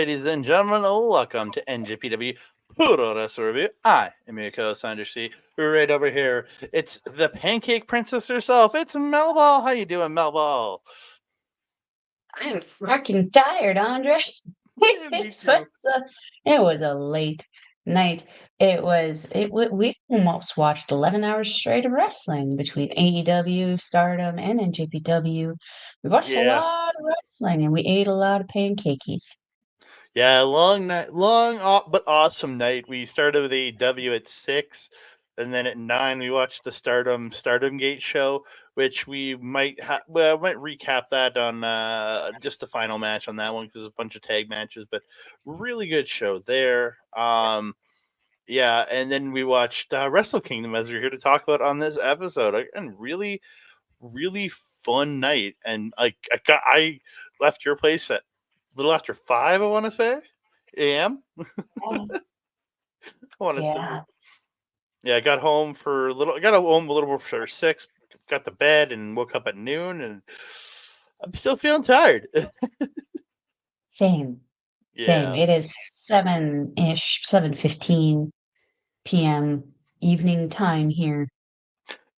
ladies and gentlemen. Welcome to NJPW Puroresu Review. I am your co-host, Andre C. Right over here, it's the Pancake Princess herself. It's Melball. How you doing, Melball? I am fucking tired, Andre. Yeah, me too. It was a late night. We almost watched 11 hours straight of wrestling between AEW, Stardom, and NJPW. We watched a Yeah, lot of wrestling and we ate a lot of pancakes. yeah. Long night, but awesome night. We started with AEW at 6, and then at 9 we watched the Stardom Gate show, which we might recap that on just the final match on that one because a bunch of tag matches, but really good show there. Yeah, and then we watched Wrestle Kingdom as we're here to talk about on this episode. And really, really fun night. And I left your place at a little after 5. I want to say a.m. Oh, I want to say, yeah, yeah. I got home for a little. I got home a little before 6. Got to bed and woke up at noon, and I'm still feeling tired. same, same. Yeah, It is 7-ish, 7:15 p.m. evening time here.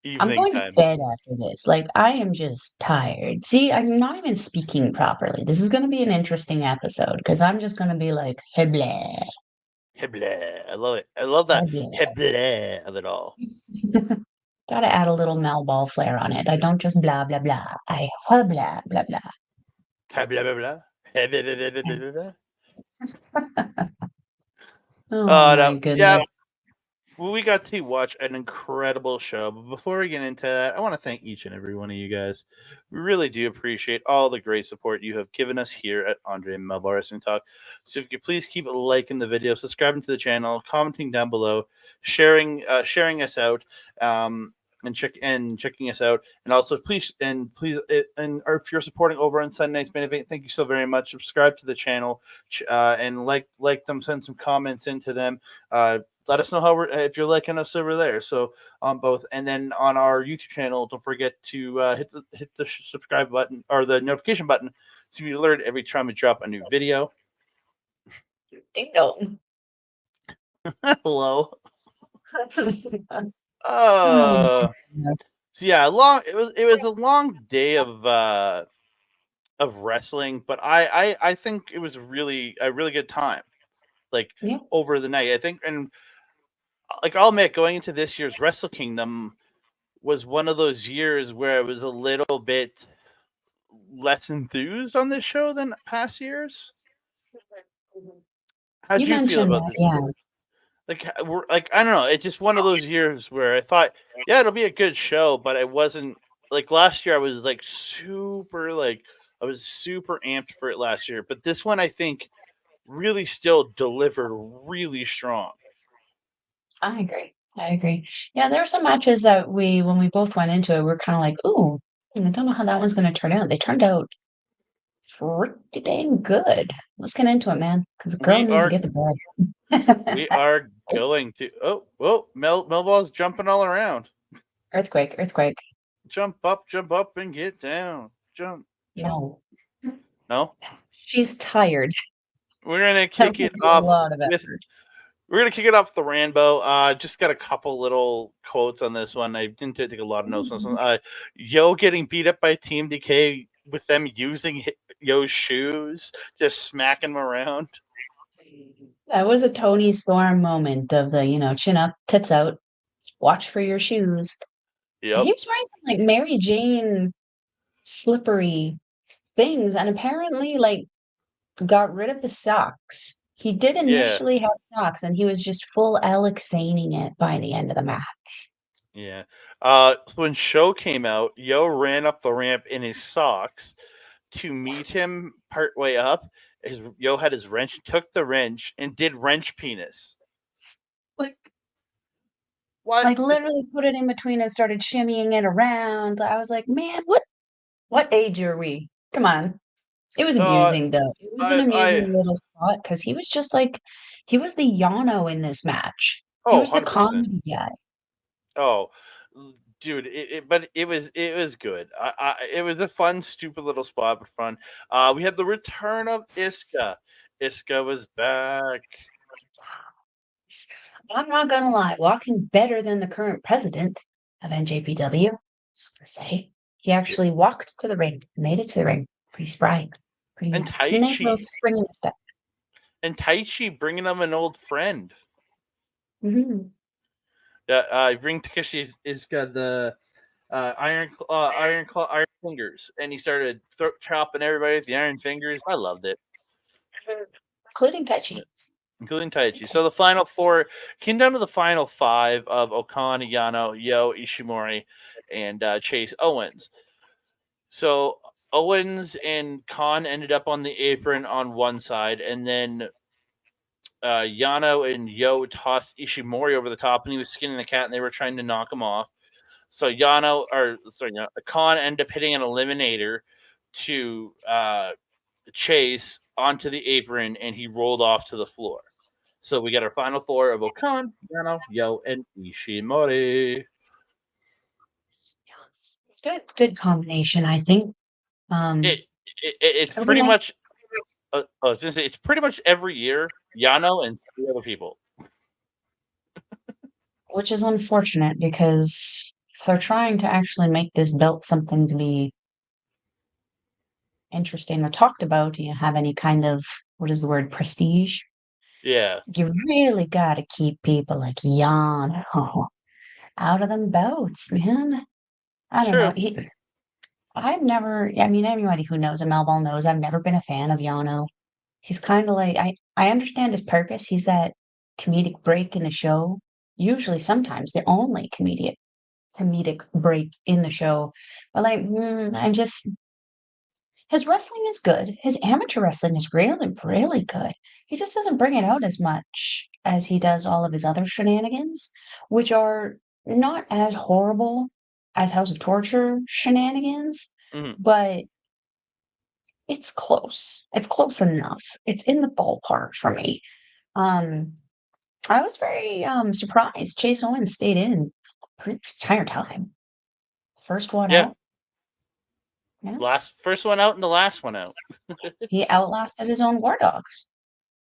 I'm evening going to time. bed after this. Like, I am just tired. See, I'm not even speaking properly. This is going to be an interesting episode because I'm just going to be like, hey, blah, Heblah. I love it. I love that hey, blah. heblah of it all. Gotta add a little Mel Ball flair on it. I don't just blah, blah, blah. I huh, blah, blah, blah. Heblah blah blah. Heblah blah blah blah blah blah. Oh my No, yeah. goodness. Well, we got to watch an incredible show. But before we get into that, I want to thank each and every one of you guys. We really do appreciate all the great support you have given us here at Andre Melball Wrestling Talk. So if you could please keep liking the video, subscribing to the channel, commenting down below, sharing us out, checking us out, and also or if you're supporting over on Sunday Night's Main Event, thank you so very much. Subscribe to the channel, and like them, send some comments into them. Let us know if you're liking us over there. So on both, and then on our YouTube channel, don't forget to hit the subscribe button or the notification button to be alerted every time we drop a new video. Ding dong. Hello. Oh my Uh, goodness. so yeah, long. It was a long day of wrestling, but I think it was really a really good time. Like Yeah. over the night, I think, and like I'll admit, going into this year's Wrestle Kingdom was one of those years where I was a little bit less enthused on this show than past years. You How'd you feel mentioned about that, this? yeah. Like I don't know. It's just one of those years where I thought, yeah, it'll be a good show, but I wasn't like last year. I was I was super amped for it last year, but this one I think really still delivered really strong. I agree. I agree. Yeah, there were some matches that when we both went into it, we're kind of like, ooh, I don't know how that one's going to turn out. They turned out pretty dang good. Let's get into it, man, because the girl We needs to are get to we bed. are going to. Oh, whoa! Melball's jumping all around. Earthquake, earthquake. Jump up, and get down. Jump. No, No, she's tired. we're gonna That kick would it be a off lot of with effort. We're gonna kick it off with the Rambo. Just got a couple little quotes on this one. I didn't take a lot of notes on this one. Yo getting beat up by Team DK with them using Yo's shoes, just smacking him around. That was a Tony Storm moment of the, chin up, tits out, watch for your shoes. Yep. He was wearing some like Mary Jane slippery things and apparently like got rid of the socks. He did Yeah. initially have socks and he was just full Alexaning it by the end of the match. Yeah. So when Show came out, Yo ran up the ramp in his socks to meet him partway up. Yo had his wrench, took the wrench, and did wrench penis. Like what? Like literally put it in between and started shimmying it around. I was like, man, what age are we? Come on. It was Uh, amusing though. It was an I amusing little spot because he was just like he was the Yano in this match. He oh, was the 100%. comedy guy. Oh, dude, but it was good. It was a fun, stupid little spot, but fun. We had the return of Iska, Iska was back. I'm not gonna lie, walking better than the current president of NJPW. Just gonna say, he actually walked to the ring, made it to the ring. Pretty spry, pretty And nice little Taichi. spring in the step. And Taichi bringing him an old friend. Mm-hmm. Bring Takeshi Iska the iron fingers, and he started throat chopping everybody with the iron fingers. I loved it, Including Taichi. including Taichi. Okay. So the final four came down to the final five of Okada, Yano, Yo, Ishimori, and Chase Owens. So Owens and Khan ended up on the apron on one side, and then Yano and Yo tossed Ishimori over the top, and he was skinning the cat, and they were trying to knock him off. So Khan ended up hitting an eliminator to Chase onto the apron, and he rolled off to the floor. So we got our final four of Okan, Yano, Yo, and Ishimori. Good combination, I think. It, Um, it's it'll be pretty nice, much. I was gonna say it's pretty much every year Yano and three other people. which is unfortunate because if they're trying to actually make this belt something to be interesting or talked about, do you have any kind of what is the word prestige? Yeah, You really got to keep people like Yano out of them bouts, man. I it's don't know. true. I've never, I mean, anybody who knows a Melball knows I've never been a fan of Yano. He's kind of like, I understand his purpose. He's that comedic break in the show. Usually, sometimes the only comedic break in the show. But like, I'm just his wrestling is good. His amateur wrestling is really, really good. He just doesn't bring it out as much as he does all of his other shenanigans, which are not as horrible as House of Torture shenanigans, Mm-hmm. but it's close. It's close enough. It's in the ballpark for me. Um, I was very surprised. Chase Owens stayed in pretty much the entire time. First one Yeah, out. Yeah. first one out and the last one out. He outlasted his own War Dogs.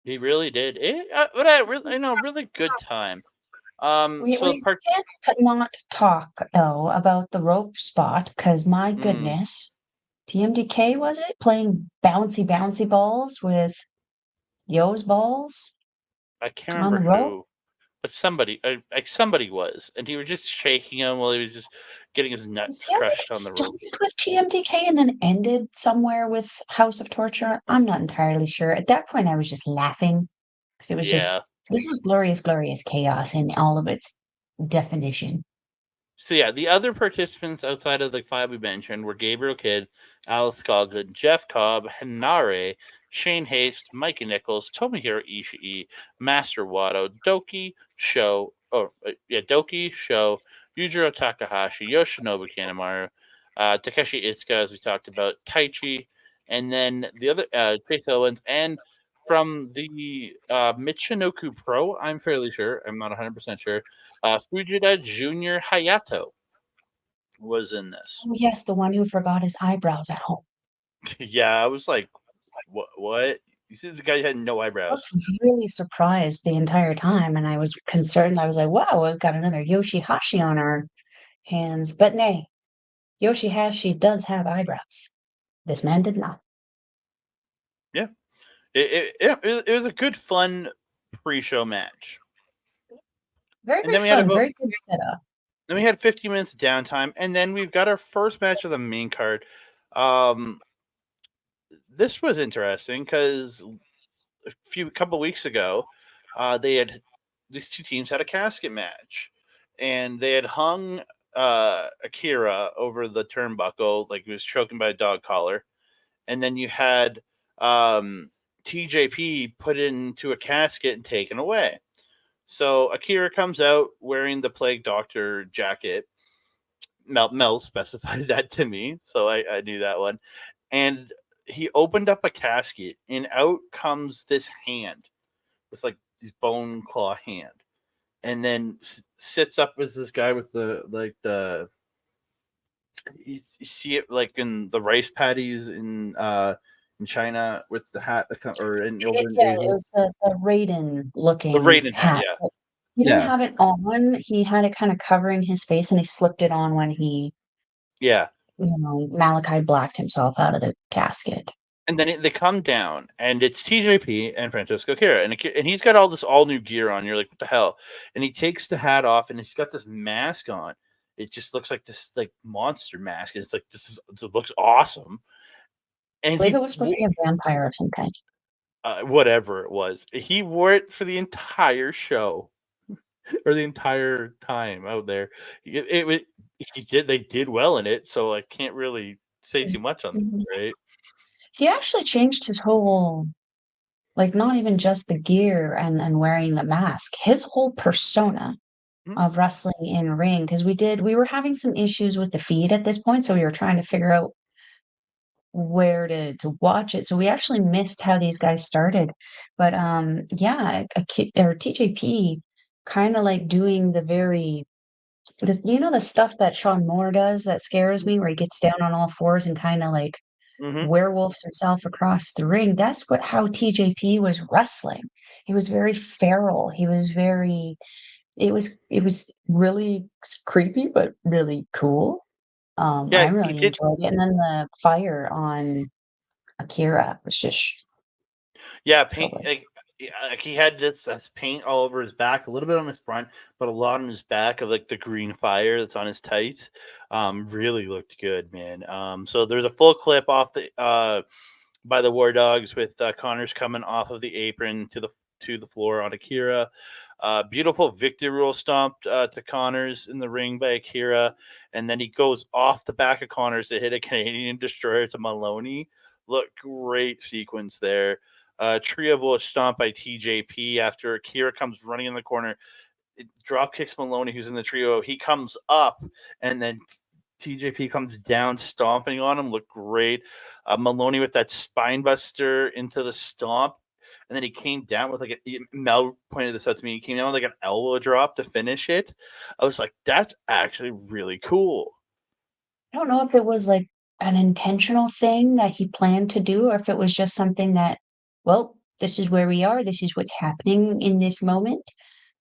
He really did. But really good time. So We can't not talk though about the rope spot because my mm, goodness, TMDK was it playing bouncy balls with Yo's balls I can't on the remember rope? who, but somebody was, and he was just shaking him while he was just getting his I nuts feel like crushed it on the rope. started with TMDK and then ended somewhere with House of Torture. I'm not entirely sure. At that point, I was just laughing because it was Yeah. just this was glorious, glorious chaos in all of its definition. So yeah, the other participants outside of the five we mentioned were Gabriel Kidd, Alice Coglin, Jeff Cobb, Hinare, Shane Haste, Mikey Nichols, Tomohiro Ishii, Master Wato, Doki, Sho, Yujiro Takahashi, Yoshinobu Kanemaru, Takeshi Itsuka, as we talked about, Taichi, and then the other Chase Owens, and from the Michinoku Pro, I'm fairly sure, I'm not 100% sure, Fujita Junior Hayato was in this. Oh yes, the one who forgot his eyebrows at home. Yeah, I was like, what? What? You see, the guy had no I was eyebrows. really surprised the entire time, and I was concerned. I was like, "Wow, we've got another Yoshihashi on our hands." But nay, Yoshihashi does have eyebrows. This man did not. Yeah, it was a good, fun pre-show match, Very, and very then we had fun, about very good setup. then we had 15 minutes of downtime, and then we've got our first match of the main card. Um, this was interesting because couple weeks ago, they had these two teams had a casket match, and they had hung Akira over the turnbuckle like he was choking by a dog collar, and then you had TJP put into a casket and taken away. So Akira comes out wearing the Plague Doctor jacket. Mel specified that to me, so I knew that one. And he opened up a casket, and out comes this hand with like this bone claw hand, and then sits up as this guy with you see it like in the rice patties in in China with the hat or in over in Yeah, it Asia. was the Raiden The looking Raiden hat, hat. yeah, But he didn't yeah, have it on, he had it kinda covering his face, and he slipped it on when he, yeah. Malachi blacked himself out of the casket. And then they come down, and it's TJP and Francesco Kira, and he's got all this all new gear on. You're like, what the hell? And he takes the hat off, and he's got this mask on. It just looks like this like monster mask, and it's like it looks awesome. I And believe it was supposed to be a vampire of some kind. whatever it was, he wore it for the entire show or the entire time out there. It he did they did well in it, so I can't really say too much on this, Mhm. right? He actually changed his whole, like, not even just the gear and wearing the mask, his whole persona Mhm, of wrestling in ring. Because we were having some issues with the feed at this point, so we were trying to figure out where to watch it, so we actually missed how these guys started. But, yeah, or TJP kinda, like, doing the stuff that Sean Moore does that scares me, where he gets down on all fours and kinda, like, mhm. werewolves himself across the ring. That's how TJP was wrestling. He was very feral. He was very it was really creepy, but really cool. Yeah, I he really did. enjoyed it, and then the fire on Akira was just Yeah, paint totally. like yeah, like he had this paint all over his back, a little bit on his front, but a lot on his back of like the green fire that's on his tights. Really looked good, man. So there's a full clip off the by the War Dogs with Connors coming off of the apron to the floor on Akira. Beautiful victory rule stomped to Connors in the ring by Akira, and then he goes off the back of Connors to hit a Canadian destroyer to Maloney. Look, great sequence there. Trio will stomp by TJP after Akira comes running in the corner. It drop kicks Maloney, who's in the trio. He comes up, and then TJP comes down, stomping on him. Looked great. Maloney with that spine buster into the stomp. And then he came down with Mel pointed this out to me. He came down with like an elbow drop to finish it. I was like, that's actually really cool. I don't know if it was, like, an intentional thing that he planned to do or if it was just something that, "Well, this is where we are, this is what's happening in this moment,"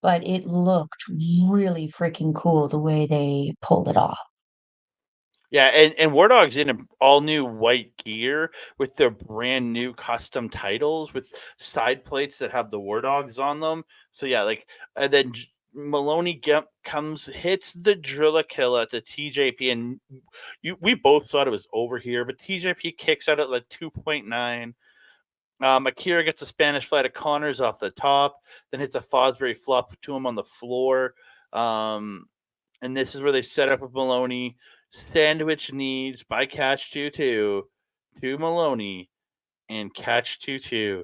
but it looked really freaking cool the way they pulled it off. Yeah, and War Dog's in an all new white gear with their brand new custom titles with side plates that have the War Dogs on them. So yeah, like and then Maloney comes hits the Drilla Killer to TJP, and we both thought it was over here, but TJP kicks out at like 2.9. Akira gets a Spanish fly to Connors off the top, then hits a Fosbury flop to him on the floor. Um, and this is where they set up with Maloney. Sandwich knees by Catch 2-2 to Maloney, and Catch 2-2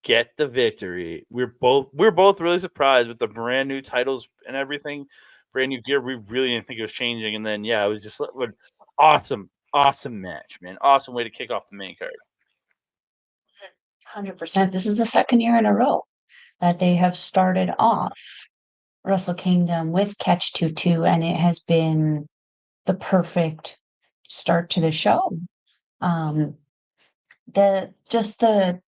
get the victory. We're both really surprised with the brand new titles and everything, brand new gear. We really didn't think it was changing, and then yeah, it was just awesome match, man. Awesome way to kick off the main card. 100%. This is the 2nd year in a row that they have started off Wrestle Kingdom with Catch 2 and it has been the perfect start to the show. Um, the just and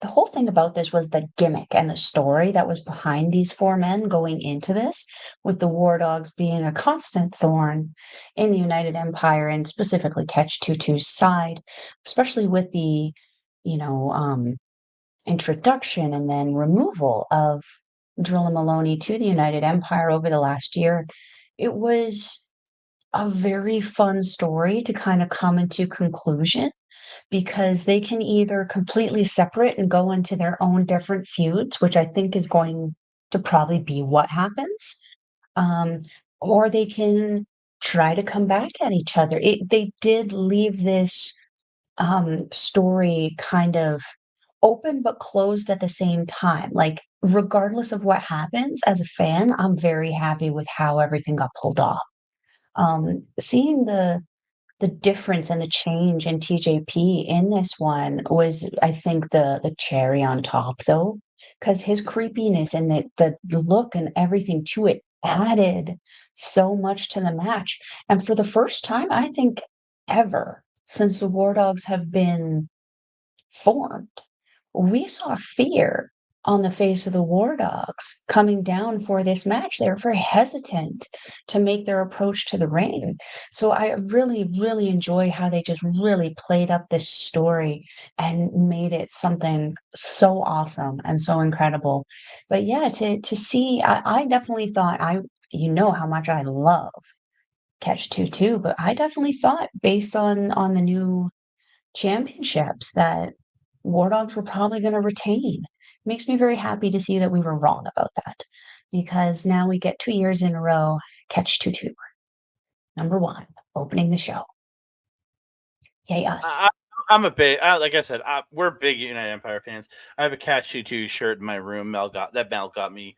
the whole thing about this was the gimmick and the story that was behind these 4 men going into this, with the War Dogs being a constant thorn in the United Empire and specifically Catch 2's side, especially with the, you know, introduction and then removal of Drilla Maloney to the United Empire over the last year. It was a very fun story to kind of come into conclusion because they can either completely separate and go into their own different feuds, which I think is going to probably be what happens, um, or they can try to come back at each other. They did leave this story kind of open but closed at the same time. Like, regardless of what happens, as a fan, I'm very happy with how everything got pulled off. Seeing the difference and the change in TJP in this one was, I think, the cherry on top, though, because his creepiness and the look and everything to it added so much to the match. And for the first time, I think, ever, since the War Dogs have been formed. We saw fear on the face of the War Dogs coming down for this match. They were very hesitant to make their approach to the ring. So I really, really enjoy how they just really played up this story and made it something so awesome and so incredible. But yeah, to see, I definitely thought you know how much I love Catch 2 but I definitely thought based on the new championships that War Dogs were probably going to retain. Makes me very happy to see that we were wrong about that because now we get 2 years in a row, Catch 2, number one, opening the show. Yay, us. I, I'm a big, like I said, we're big United Empire fans. I have a Catch 2 shirt in my room. Mel got me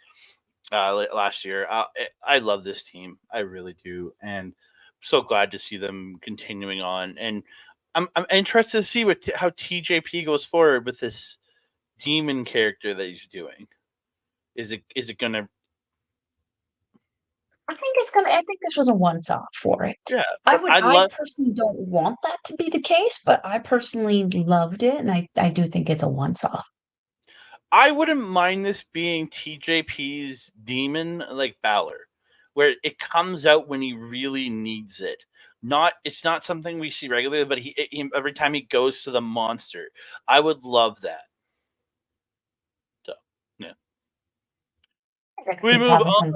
last year. I love this team. I really do. And so glad to see them continuing on. And I'm interested to see how TJP goes forward with this demon character that he's doing. Is it gonna? I think this was a once off for it. Yeah, but I I love. personally don't want that to be the case, but I personally loved it and I do think it's a once off. I wouldn't mind this being TJP's demon like Balor, where it comes out when he really needs it. It's not something we see regularly, but every time he goes to the monster, I would love that. So yeah, we move on.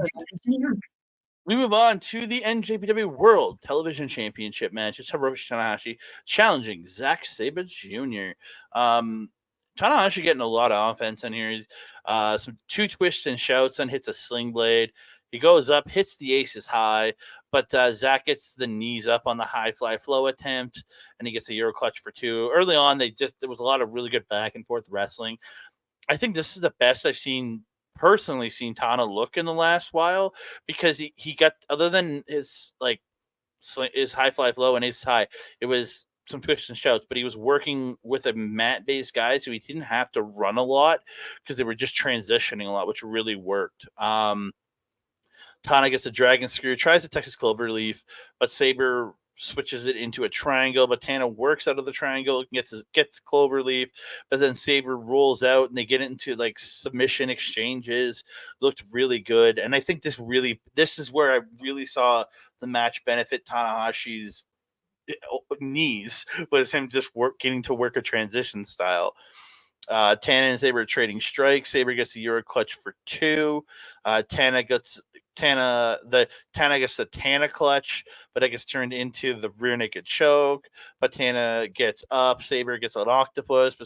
We move on to the NJPW World Television Championship match. It's Hiroshi Tanahashi challenging Zack Sabre Jr. Tanahashi getting a lot of offense in here. He's some 2 twists and shouts and hits a sling blade. He goes up, hits the aces high, but Zack gets the knees up on the high fly flow attempt, and he gets a Euro clutch for 2. Early on, there was a lot of really good back and forth wrestling. I think this is the best I've personally seen Tana look in the last while because he got, other than his his high fly flow and his high, it was some twists and shouts, but he was working with a mat based guy, so he didn't have to run a lot because they were just transitioning a lot, which really worked. Tana gets a dragon screw, tries the Texas Cloverleaf, but Sabre switches it into a triangle. But Tana works out of the triangle, gets Cloverleaf, but then Sabre rolls out and they get into like submission exchanges. Looked really good, and I think this is where I really saw the match benefit Tanahashi's knees, was him just getting to work a transition style. Tana and Sabre are trading strikes. Sabre gets the Euro clutch for 2. Tana gets the Tana clutch, but it gets turned into the rear naked choke. But Tana gets up. Sabre gets an octopus,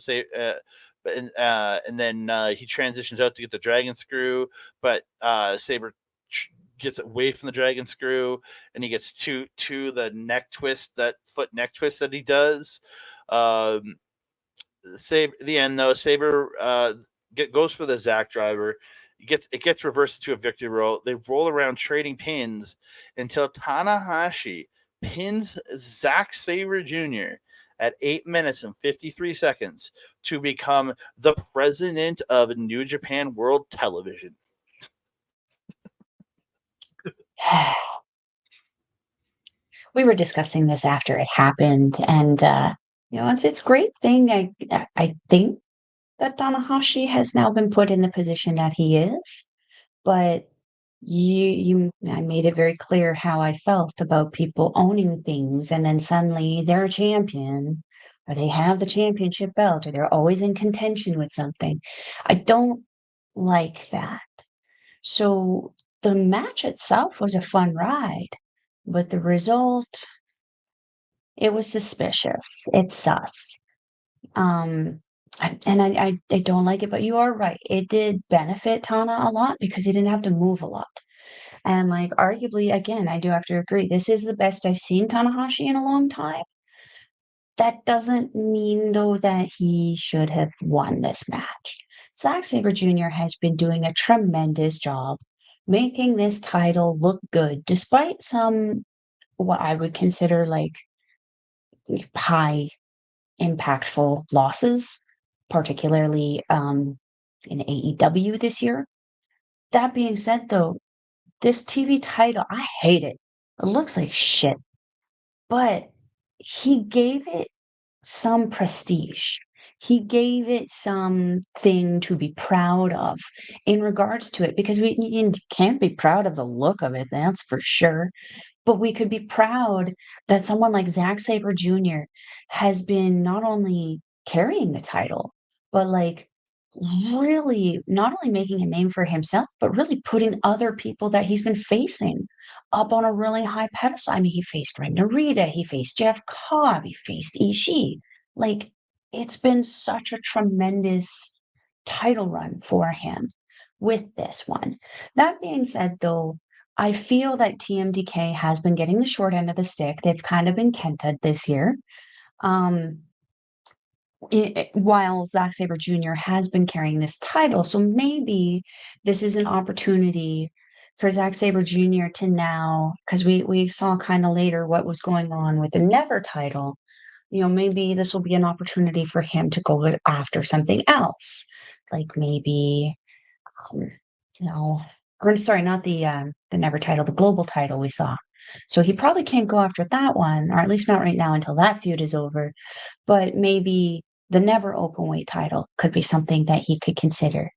and then he transitions out to get the dragon screw. But Sabre gets away from the dragon screw, and he gets to the neck twist, that foot neck twist that he does. The end though, Sabre goes for the Zack driver. It gets reversed to a victory roll. They roll around trading pins until Tanahashi pins Zack Sabre Jr. at 8 minutes and 53 seconds to become the president of New Japan World Television. We were discussing this after it happened, and it's a great thing. I think that Tanahashi has now been put in the position that he is, but I made it very clear how I felt about people owning things and then suddenly they're a champion or they have the championship belt or they're always in contention with something. I don't like that. So the match itself was a fun ride, but the result, it was suspicious. It's sus. Um, I don't like it, but you are right. It did benefit Tana a lot because he didn't have to move a lot. And like arguably, again, I do have to agree, this is the best I've seen Tanahashi in a long time. That doesn't mean though that he should have won this match. Zack Sabre Jr. has been doing a tremendous job making this title look good, despite some what I would consider like high impactful losses, particularly in AEW this year. That being said, though, this TV title, I hate it. It looks like shit. But he gave it some prestige. He gave it something to be proud of in regards to it, because we you can't be proud of the look of it, that's for sure. But we could be proud that someone like Zack Sabre Jr. has been not only carrying the title, but like really not only making a name for himself, but really putting other people that he's been facing up on a really high pedestal. I mean, he faced Ren Narita, he faced Jeff Cobb, he faced Ishii. Like, it's been such a tremendous title run for him with this one. That being said, though, I feel that TMDK has been getting the short end of the stick. They've kind of been kented this year. Um, while Zack Sabre Jr. has been carrying this title. So maybe this is an opportunity for Zack Sabre Jr. to now, because we saw kind of later what was going on with the Never title. Maybe this will be an opportunity for him to go after something else, like maybe, um, you know, or sorry, not the Never title, the Global title we saw. So he probably can't go after that one, or at least not right now until that feud is over. But maybe the never open weight title could be something that he could consider,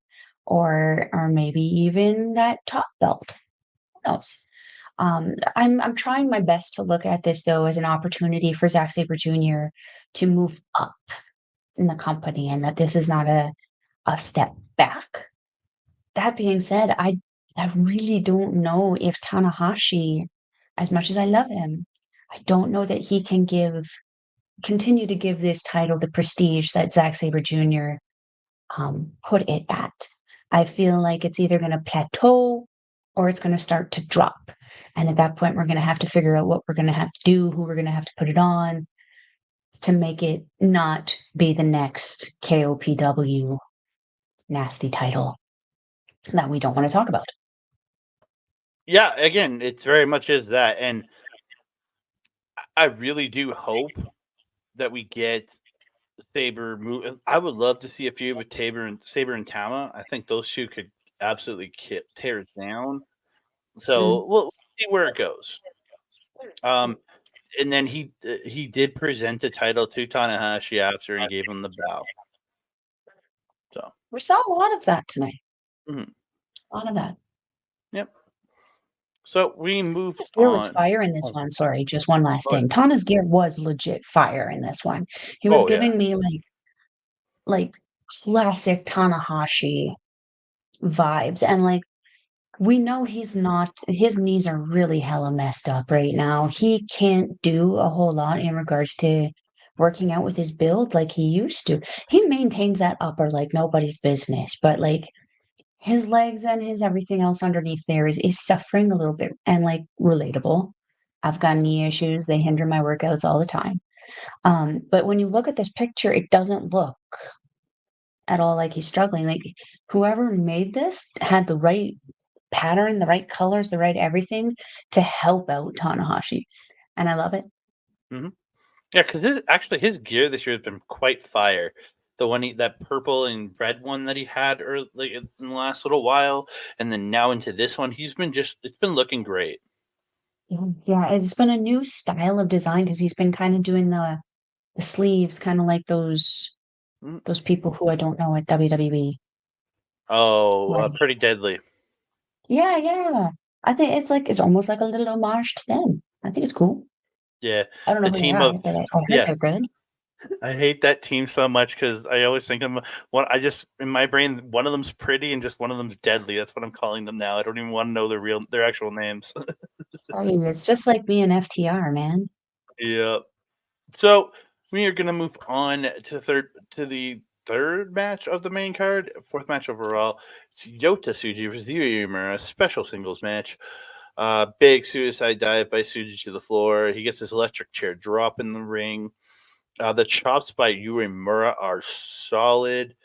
or maybe even that top belt. Who knows? I'm trying my best to look at this though as an opportunity for Zack Sabre Jr. to move up in the company, and that this is not a step back. That being said, I really don't know if Tanahashi, as much as I love him, I don't know that he can continue to give this title the prestige that Zack Sabre Jr. Put it at. I feel like it's either going to plateau or it's going to start to drop. And at that point, we're going to have to figure out what we're going to have to do, who we're going to have to put it on to make it not be the next KOPW nasty title that we don't want to talk about. Yeah, again, it's very much is that, and I really do hope that we get Saber move. I would love to see a feud with Saber and Tama. I think those two could absolutely tear it down. Mm. So we'll see where it goes. And then he did present the title to Tanahashi after and gave him the bow. So We saw a lot of that tonight. mhm. A lot of that. Yep. So we move Tana's gear was on. fire in this Oh, one. Sorry, just one last go ahead. thing. Tana's gear was legit fire in this one. He was Oh yeah. giving me like classic Tanahashi vibes, and like we know he's not his knees are really hella messed up right now. He can't do a whole lot in regards to working out with his build like he used to. He maintains that upper like nobody's business, but like his legs and his everything else underneath there is suffering a little bit, and like relatable. I've got knee issues, they hinder my workouts all the time. But when you look at this picture, it doesn't look at all like he's struggling. Like whoever made this had the right pattern, the right colors, the right everything to help out Tanahashi. And I love it. hmm Yeah, because his gear this year has been quite fire. The one that purple and red one that he had early in the last little while, and then now into this one, it's been looking great. Yeah, it's been a new style of design because he's been kind of doing the sleeves, kind of like Mm. those people who I don't know at WWE. Oh, Like, pretty deadly. yeah, yeah. I think it's almost like a little homage to them. I think it's cool. Yeah, I don't know the who they team are, of but I heard yeah. they're good. I hate that team so much because I always think of one. I just in my brain, one of them's pretty and just one of them's deadly. That's what I'm calling them now. I don't even want to know their actual names. Hey, it's just like being FTR, man. Yeah. So we are gonna move on to the third match of the main card, fourth match overall. It's Yota Tsuji versus Yuya Uemura, a special singles match. Big suicide dive by Tsuji to the floor. He gets his electric chair drop in the ring. The chops by Uemura are solid.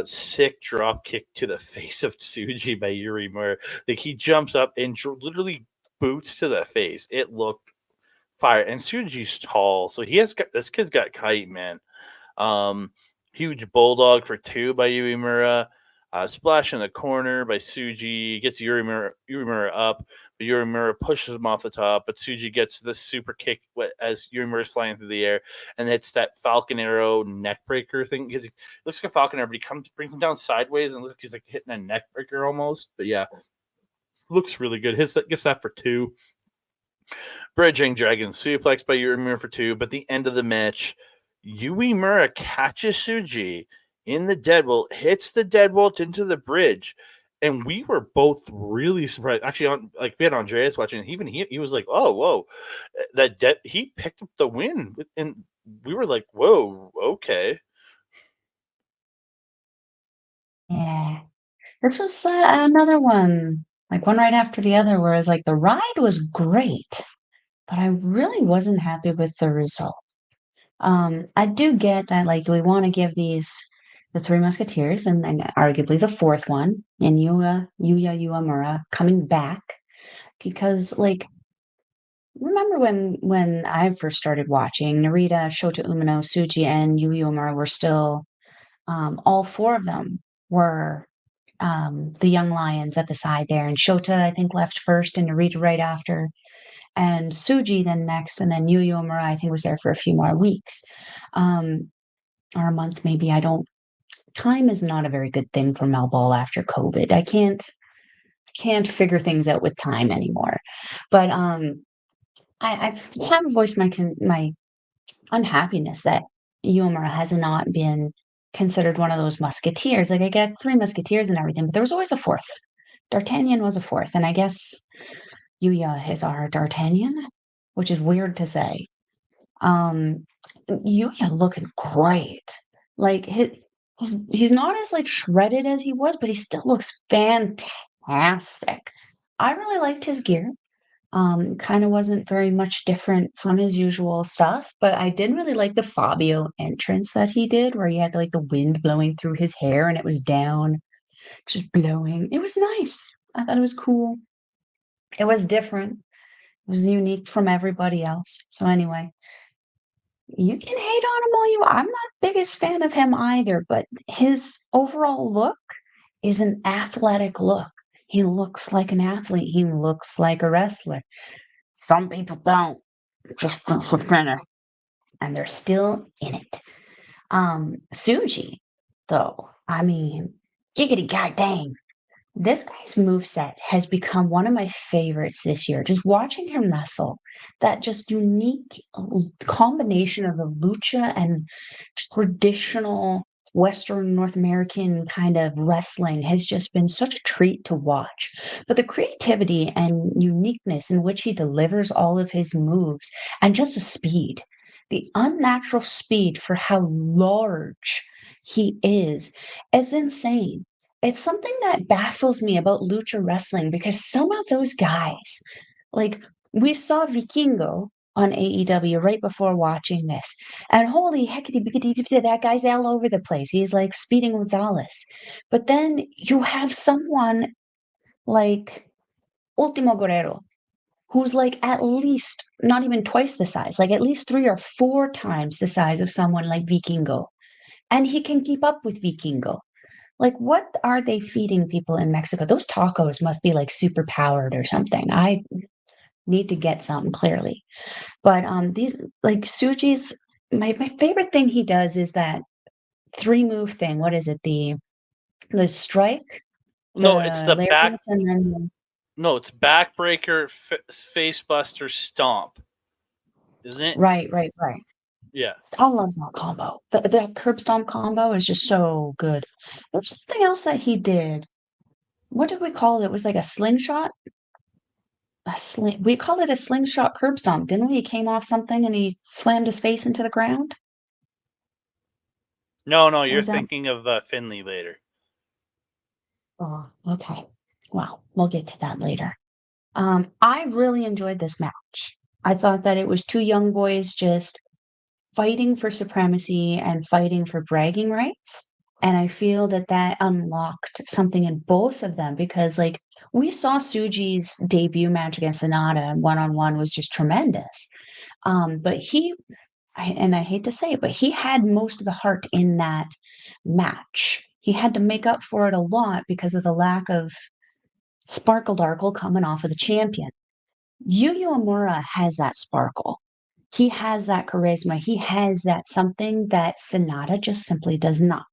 Sick drop kick to the face of Tsuji by Uemura. Like he jumps up and literally boots to the face. It looked fire. And Tsuji's tall, so this kid's got kite, man. Um, Huge bulldog for two by Uemura. Splash in the corner by Tsuji, gets Urimura up, but Urimura pushes him off the top, but Tsuji gets this super kick as Urimura's flying through the air and hits that Falcon Arrow neck breaker thing. Because he looks like a Falcon Arrow, but he brings him down sideways and looks like he's like hitting a neck breaker almost. But yeah, looks really good. Gets that for 2. Bridging Dragon Suplex by Uemura for 2, but the end of the match, Uemura catches Tsuji in the deadbolt, hits the deadbolt into the bridge, and we were both really surprised. Actually, we had Andreas watching, even he was like, "Oh, whoa!" He picked up the win, and we were like, "Whoa, okay." Yeah, this was another one, like one right after the other, where it's like the ride was great, but I really wasn't happy with the result. I do get that, like, we want to give these the Three Musketeers and arguably the fourth one, and Yuya Uemura coming back because, like, remember when I first started watching, Narita, Shota Umino, Tsuji, and Yuya Uemura were still, all 4 of them were the young lions at the side there, and Shota, I think, left first, and Narita right after, and Tsuji then next, and then Yuya Uemura, I think, was there for a few more weeks, or a month maybe. I don't. Time is not a very good thing for Melball after COVID. I can't figure things out with time anymore. But I have voiced my unhappiness that Uemura has not been considered one of those musketeers. Like, I get 3 musketeers and everything, but there was always a 4th. D'Artagnan was a 4th, and I guess Yuya is our D'Artagnan, which is weird to say. Yuya looking great. Like, he's not as, like, shredded as he was, but he still looks fantastic. I really liked his gear. Kinda wasn't very much different from his usual stuff, but I did really like the Fabio entrance that he did, where he had, like, the wind blowing through his hair, and it was down, just blowing. It was nice. I thought it was cool. It was different. It was unique from everybody else. So anyway, you can hate on him all you want. I'm not biggest fan of him either, but his overall look is an athletic look. He looks like an athlete. He looks like a wrestler. Some people don't. Just for finish, and they're still in it. Suji, though, I mean, giggity goddamn. This guy's moveset has become one of my favorites this year. Just watching him wrestle, that just unique combination of the lucha and traditional Western North American kind of wrestling has just been such a treat to watch. But the creativity and uniqueness in which he delivers all of his moves and just the speed, the unnatural speed for how large he is insane. It's something that baffles me about lucha wrestling because some of those guys, like, we saw Vikingo on AEW right before watching this, and holy heckity bickety that guy's all over the place. He's like Speedy Gonzalez. But then you have someone like Ultimo Guerrero, who's like at least not even twice the size, like at least 3 or 4 times the size of someone like Vikingo. And he can keep up with Vikingo. Like, what are they feeding people in Mexico? Those tacos must be, like, super powered or something. I need to get some, clearly. But, these like, Suji's my favorite thing he does is that 3-move thing. What is it? The strike, No, it's the the back. lariat, and then No, it's backbreaker, facebuster, stomp, isn't it? right, right, right. Yeah. I love that combo. The curb stomp combo is just so good. There's something else that he did. What did we call it? It was like a slingshot? We called it a slingshot curb stomp, didn't we? He came off something and he slammed his face into the ground? No, Or you're was that thinking of Finlay later. oh, okay. Well, we'll get to that later. I really enjoyed this match. I thought that it was 2 young boys just fighting for supremacy and fighting for bragging rights, and I feel that that unlocked something in both of them because, like, we saw Suji's debut match against Sanada, and one-on-one was just tremendous. But I hate to say it, but he had most of the heart in that match. he had to make up for it a lot because of the lack of sparkle darkle coming off of the champion. Yu Uemura has that sparkle. He has that charisma. He has that something that Sanada just simply does not.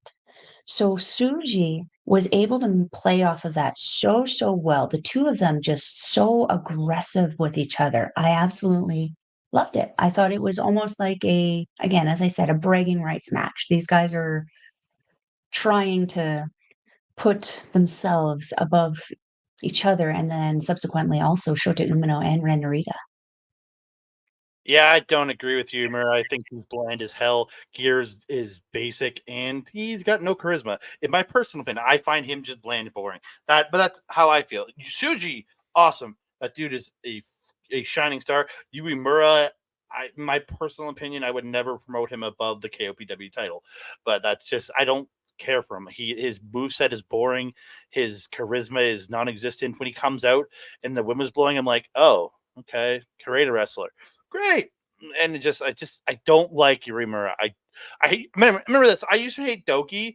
So Suji was able to play off of that so well. The two of them just so aggressive with each other. I absolutely loved it. I thought it was almost like a, again, as I said, a bragging rights match. These guys are trying to put themselves above each other and then subsequently also Shota Umino and Ren Narita. Yeah, I don't agree with you, Murray. I think he's bland as hell. Gears is basic, and he's got no charisma. In my personal opinion, I find him just bland and boring. But that's how I feel. Suji, awesome. That dude is a shining star. Yui Mura, my personal opinion, I would never promote him above the KOPW title. But that's just I don't care for him. His moveset is boring. His charisma is non-existent. When he comes out and the women's blowing, I'm like, oh, okay, Karate wrestler. Great. And I don't like Yurimura. I remember this. I used to hate Doki,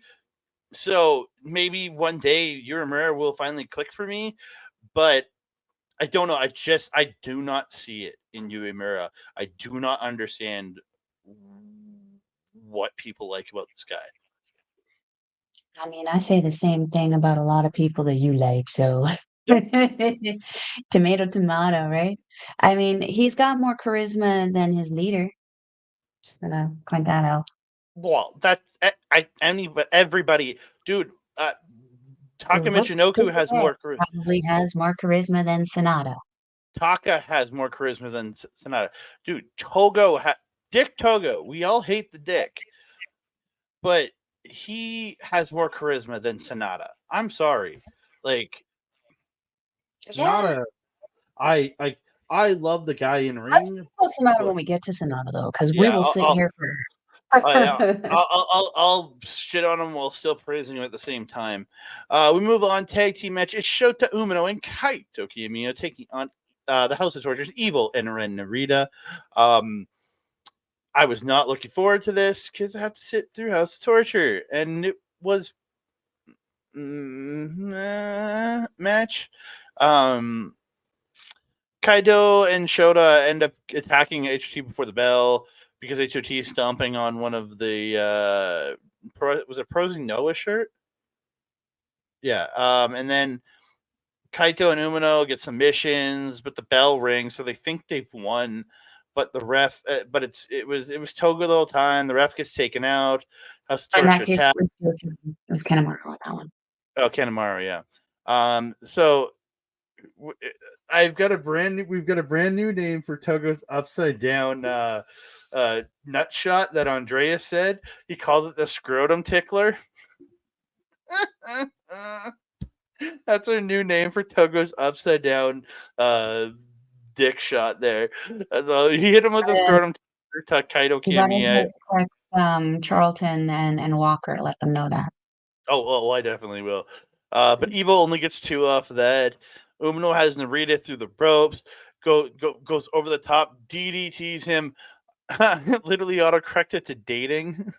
so maybe one day Yurimura will finally click for me, but I don't know. I do not see it in Yurimura. I do not understand what people like about this guy. I mean, I say the same thing about a lot of people that you like, so Yep. tomato, tomato, right? I mean, he's got more charisma than his leader. Just gonna point that out. Well, that's but everybody, dude. Taka Look Michinoku has ahead. more. Probably has more charisma than Sanada. Taka has more charisma than Sanada. Dude, Dick Togo. We all hate the Dick, but he has more charisma than Sanada. I'm sorry. Like Yeah, Sanada, I I I love the guy in let's ring, talk about Sanada but when we get to Sanada, though, because we yeah, will sit here yeah, for I'll shit on him while still praising him at the same time. We move on. Tag team match is Shota Umino and Kaito Kiyomiya taking on the House of Tortures, Evil and Ren Narita. I was not looking forward to this because I have to sit through House of Torture, and it was match. Um, Kaido and Shota end up attacking HOT before the bell because HOT is stomping on one of the was it Prosing Noah shirt? Yeah. And then Kaito and Umino get submissions, but the bell rings, so they think they've won. But the ref, but it was Toga the whole time. The ref gets taken out. House of in Torture that case, attack. it was Kanemaru on that one. Oh, Kanemaru, yeah. So I've got a we've got a brand new name for Togo's upside down nut shot that Andreas said. He called it the scrotum tickler. That's our new name for Togo's upside down dick shot there. So he hit him with the And scrotum tickler to Kaito you gotta Kiyomiya. text Charlton and Walker, let them know that. Oh, I definitely will. But Evo only gets two off of that. Umino has Narita through the ropes. Goes over the top. DDTs him. Literally autocorrected to dating.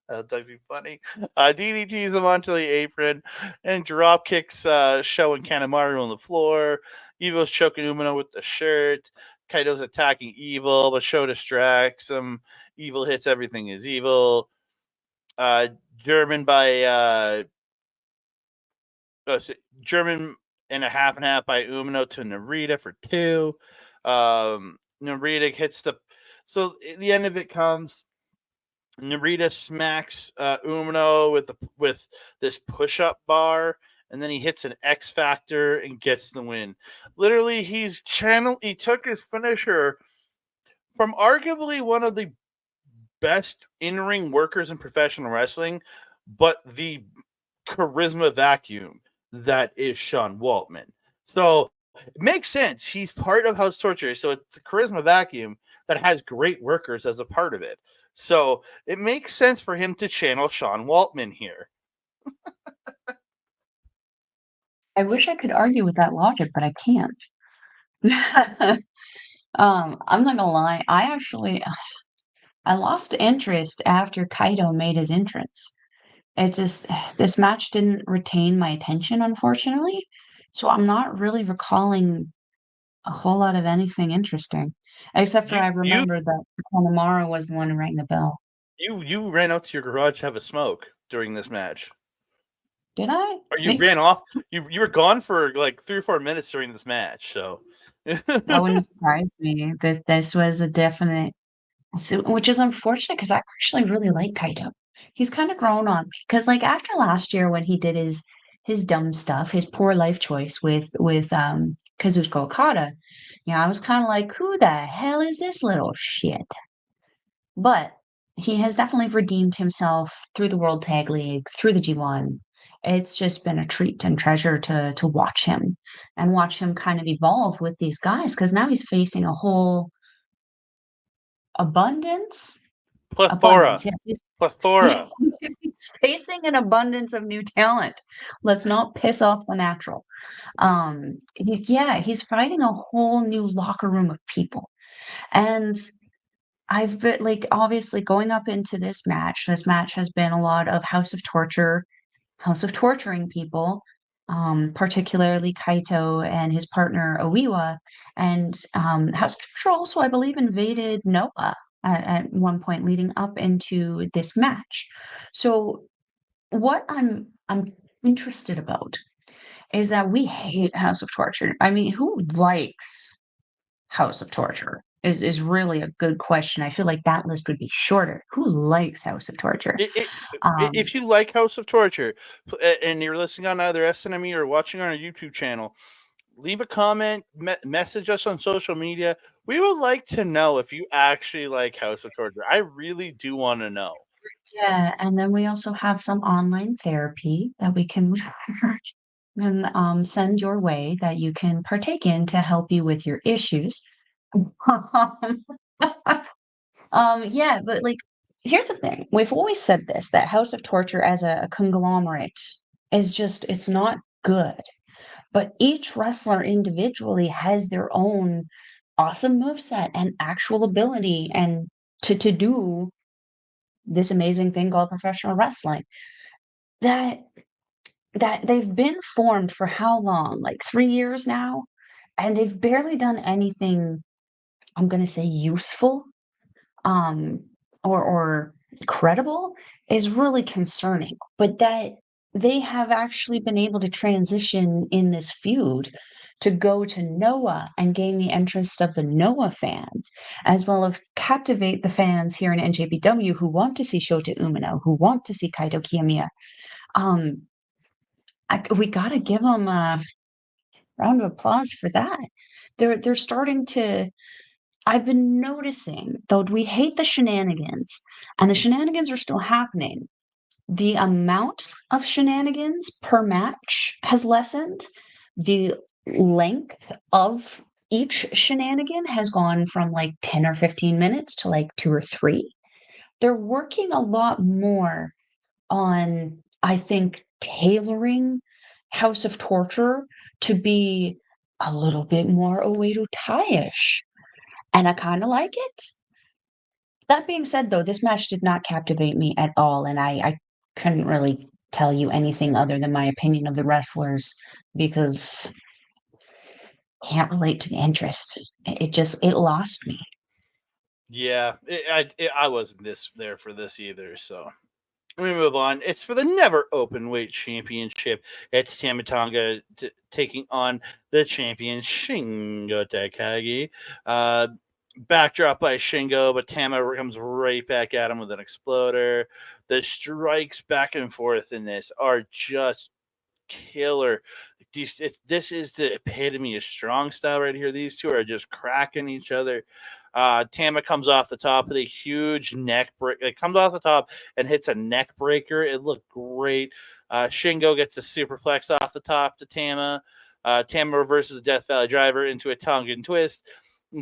That's actually funny. DDTs him onto the apron and drop kicks Sho and Kanemaru on the floor. Evo's choking Umino with the shirt. Kaito's attacking Evil, but Sho distracts him. Evil hits everything is evil. German by German and a half by Umino to Narita for two. Narita hits so the end of it comes. Narita smacks Umino with this push up bar, and then he hits an X Factor and gets the win. Literally, he took his finisher from arguably one of the best in ring workers in professional wrestling, but the charisma vacuum that is Sean Waltman. So it makes sense. He's part of House Torture. So it's a charisma vacuum that has great workers as a part of it. So it makes sense for him to channel Sean Waltman here. I wish I could argue with that logic, but I can't. I'm not gonna lie. I lost interest after Kaido made his entrance. It just this match didn't retain my attention, unfortunately, so I'm not really recalling a whole lot of anything interesting, except for You I you remember that Connemara was the one who rang the bell. you ran out to your garage to have a smoke during this match. Did I? Or you ran off. You were gone for like 3 or 4 minutes during this match. So That wouldn't surprise me. This was a definite which is unfortunate because I actually really like Kaito. He's kinda grown on me because, like, after last year when he did his dumb stuff, his poor life choice with Kazuchika Okada, I was kinda like, "Who the hell is this little shit?" But he has definitely redeemed himself through the World Tag League, through the G1. It's just been a treat and treasure to watch him and watch him kind of evolve with these guys because now he's facing a whole abundance plethora, abundance, yes, plethora. he's facing an abundance of new talent. Let's not piss off the natural. He's fighting a whole new locker room of people, and I've been like, obviously, going up into this match has been a lot of House of Torture, House of Torturing people, particularly Kaito and his partner Oiwa, and, House of Torture also, I believe, invaded Noah at one point leading up into this match. So, what I'm interested about is that we hate House of Torture. I mean, who likes House of Torture is really a good question. I feel like that list would be shorter. Who likes House of Torture? It, it, Um, if you like House of Torture and you're listening on either SNME or watching on our YouTube channel, leave a comment, message us on social media. We would like to know if you actually like House of Torture. I really do want to know. yeah, and then we also have some online therapy that we can and send your way that you can partake in to help you with your issues. Yeah, but like, here's the thing. We've always said this, that House of Torture as a conglomerate is just, it's not good. But each wrestler individually has their own awesome moveset and actual ability and to do this amazing thing called professional wrestling. That that they've been formed for how long? Like 3 years now? And they've barely done anything, I'm gonna say useful, um, or credible is really concerning. But that they have actually been able to transition in this feud to go to Noah and gain the interest of the Noah fans, as well as captivate the fans here in NJPW who want to see Shota Umino, who want to see Kaito Kiyomiya. Um, we gotta give them a round of applause for that. They're starting to I've been noticing, though we hate the shenanigans, and the shenanigans are still happening, the amount of shenanigans per match has lessened. The length of each shenanigan has gone from like 10 or 15 minutes to like 2 or 3. They're working a lot more on, I think, tailoring House of Torture to be a little bit more Oedo Tai-ish, and I kinda like it. That being said, though, this match did not captivate me at all, and I couldn't really tell you anything other than my opinion of the wrestlers because can't relate to the interest. It just it lost me. Yeah, I wasn't there for this either. So we move on. It's for the never open weight championship. It's Tamatanga taking on the champion Shingo Takagi. Uh, Backdrop by Shingo, but Tama comes right back at him with an exploder. The strikes back and forth in this are just killer. This is the epitome of strong style right here. These two are just cracking each other. Tama comes off the top with a huge neck break. It comes off the top and hits a neck breaker. It looked great. Shingo gets a superplex off the top to Tama. Tama reverses the Death Valley Driver into a tongue and twist.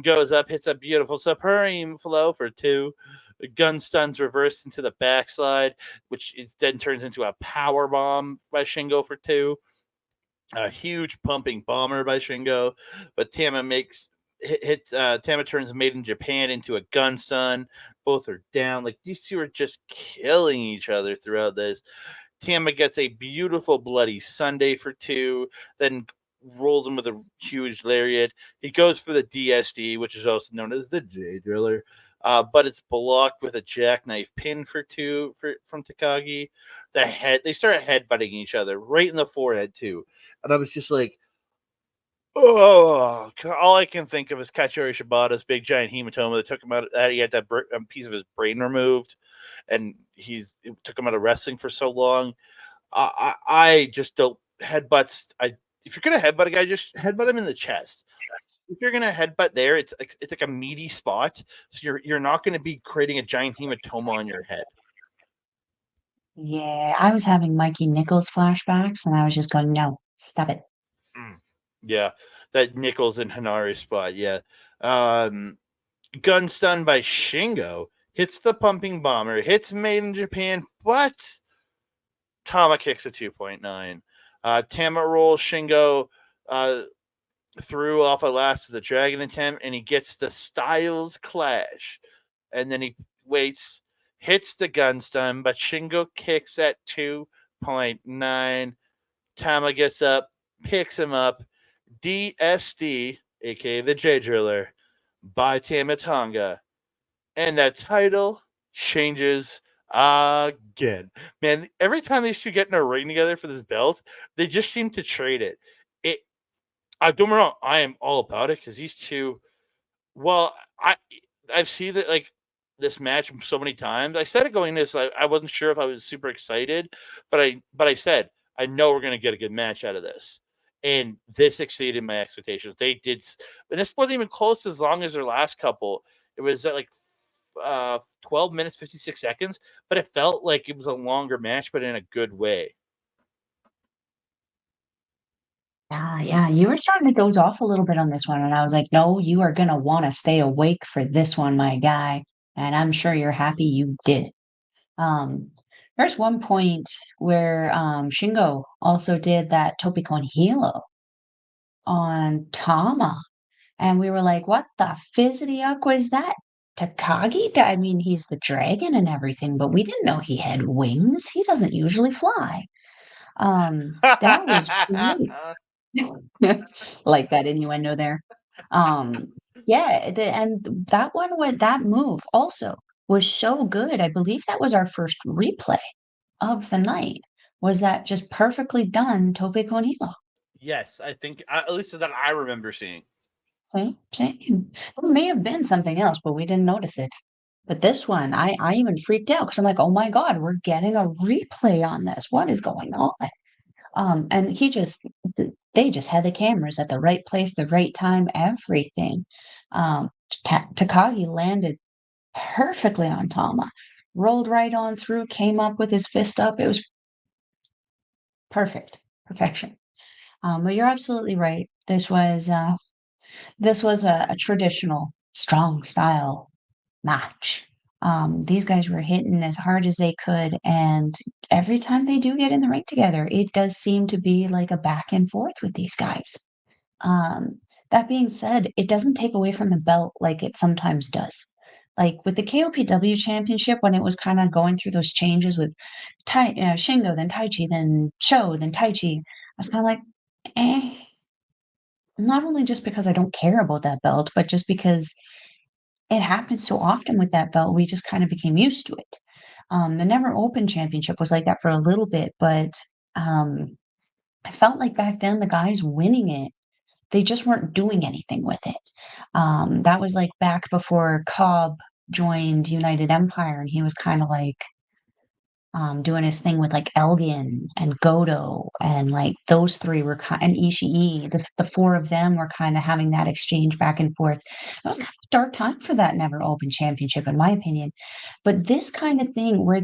Goes up, hits a beautiful supreme flow for 2. Gun stuns reversed into the backslide, which then turns into a power bomb by Shingo for 2. A huge pumping bomber by Shingo, but Tama Tama turns Made in Japan into a gun stun. Both are down. Like these two are just killing each other throughout this. Tama gets a beautiful bloody Sunday for 2, then rolls him with a huge lariat. He goes for the DSD, which is also known as the J Driller, but it's blocked with a jackknife pin for 2 from Takagi. They start headbutting each other right in the forehead too, and I was just like, oh, all I can think of is Katsuyori Shibata's big giant hematoma that took him out. He had that piece of his brain removed, and it took him out of wrestling for so long. I just don't headbutts. If you're gonna headbutt a guy, just headbutt him in the chest. If you're gonna headbutt there, it's like a meaty spot, so you're not gonna be creating a giant hematoma on your head. Yeah, I was having Mikey Nichols flashbacks, and I was just going, no, stop it. Yeah, that Nichols and Hanari spot. Yeah, gun stun by Shingo hits the pumping bomber, hits Made in Japan, but Tama kicks a 2.9. Tama rolls Shingo through off a last of the Dragon attempt, and he gets the Styles Clash. And then he waits, hits the gun stun, but Shingo kicks at 2.9. Tama gets up, picks him up. DSD, aka the J Driller, by Tama Tonga. And that title changes again. Man, every time these two get in a ring together for this belt, they just seem to trade it. Don't get me wrong, I am all about it because these two. Well, I've seen that like this match so many times. I said it going this, I wasn't sure if I was super excited, but I said I know we're gonna get a good match out of this, and this exceeded my expectations. They did, and this wasn't even close as long as their last couple. It was at like 12 minutes 56 seconds, but it felt like it was a longer match, but in a good way. Yeah, you were starting to doze off a little bit on this one, and I was like, no, you are gonna want to stay awake for this one, my guy. And I'm sure you're happy you did. Um, there's one point where Shingo also did that Tope con Hilo on Tama, and we were like, what the fizzity was that? Takagi? I mean, he's the dragon and everything, but we didn't know he had wings. He doesn't usually fly. That was great. Like that innuendo there. Um, yeah, and that move also was so good. I believe that was our first replay of the night. Was that just perfectly done, Tope con Hilo? Yes, I think at least that I remember seeing. Same. There may have been something else, but we didn't notice it. But this one, I even freaked out because I'm like, oh my God, we're getting a replay on this. What is going on? And they just had the cameras at the right place, the right time, everything. Takagi landed perfectly on Tama, rolled right on through, came up with his fist up. It was perfection. But you're absolutely right. This was a traditional strong style match. These guys were hitting as hard as they could, and every time they do get in the ring together, it does seem to be like a back and forth with these guys. Um, that being said, it doesn't take away from the belt like it sometimes does. Like with the KOPW championship, when it was kind of going through those changes with Shingo, then Taichi, then Cho, then Taichi, I was kind of like, eh. Not only just because I don't care about that belt, but just because it happens so often with that belt, we just kind of became used to it. The Never Open Championship was like that for a little bit, but um, I felt like back then the guys winning it, they just weren't doing anything with it. That was like back before Cobb joined United Empire, and he was kind of like doing his thing with like Elgin and Goto, and like those three were kind and Ishii. The four of them were kind of having that exchange back and forth. It was kind of a dark time for that Never Open Championship, in my opinion. But this kind of thing where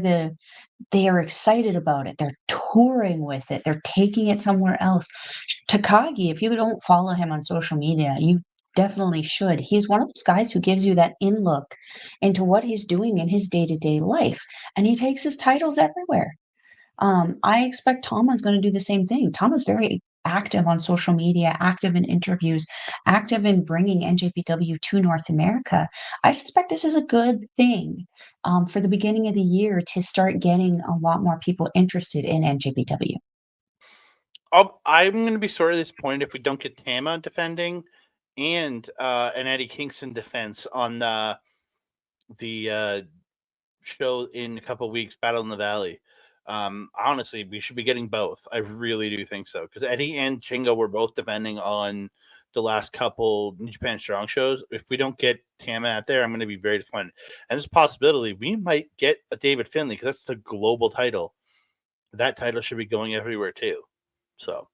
they are excited about it, they're touring with it, they're taking it somewhere else. Takagi, if you don't follow him on social media, you definitely should. He's one of those guys who gives you that in look into what he's doing in his day-to-day life, and he takes his titles everywhere. I expect Tama's going to do the same thing. Tama's very active on social media, active in interviews, active in bringing NJPW to North America. I suspect this is a good thing. for the beginning of the year to start getting a lot more people interested in NJPW. I'm going to be sort of disappointed if we don't get Tama defending and an Eddie Kingston defense on the show in a couple of weeks, Battle in the Valley. Honestly, we should be getting both. I really do think so because Eddie and Shingo were both defending on the last couple New Japan Strong shows. If we don't get Tama out there, I'm going to be very disappointed. And there's a possibility we might get a David Finlay because that's the global title. That title should be going everywhere too. So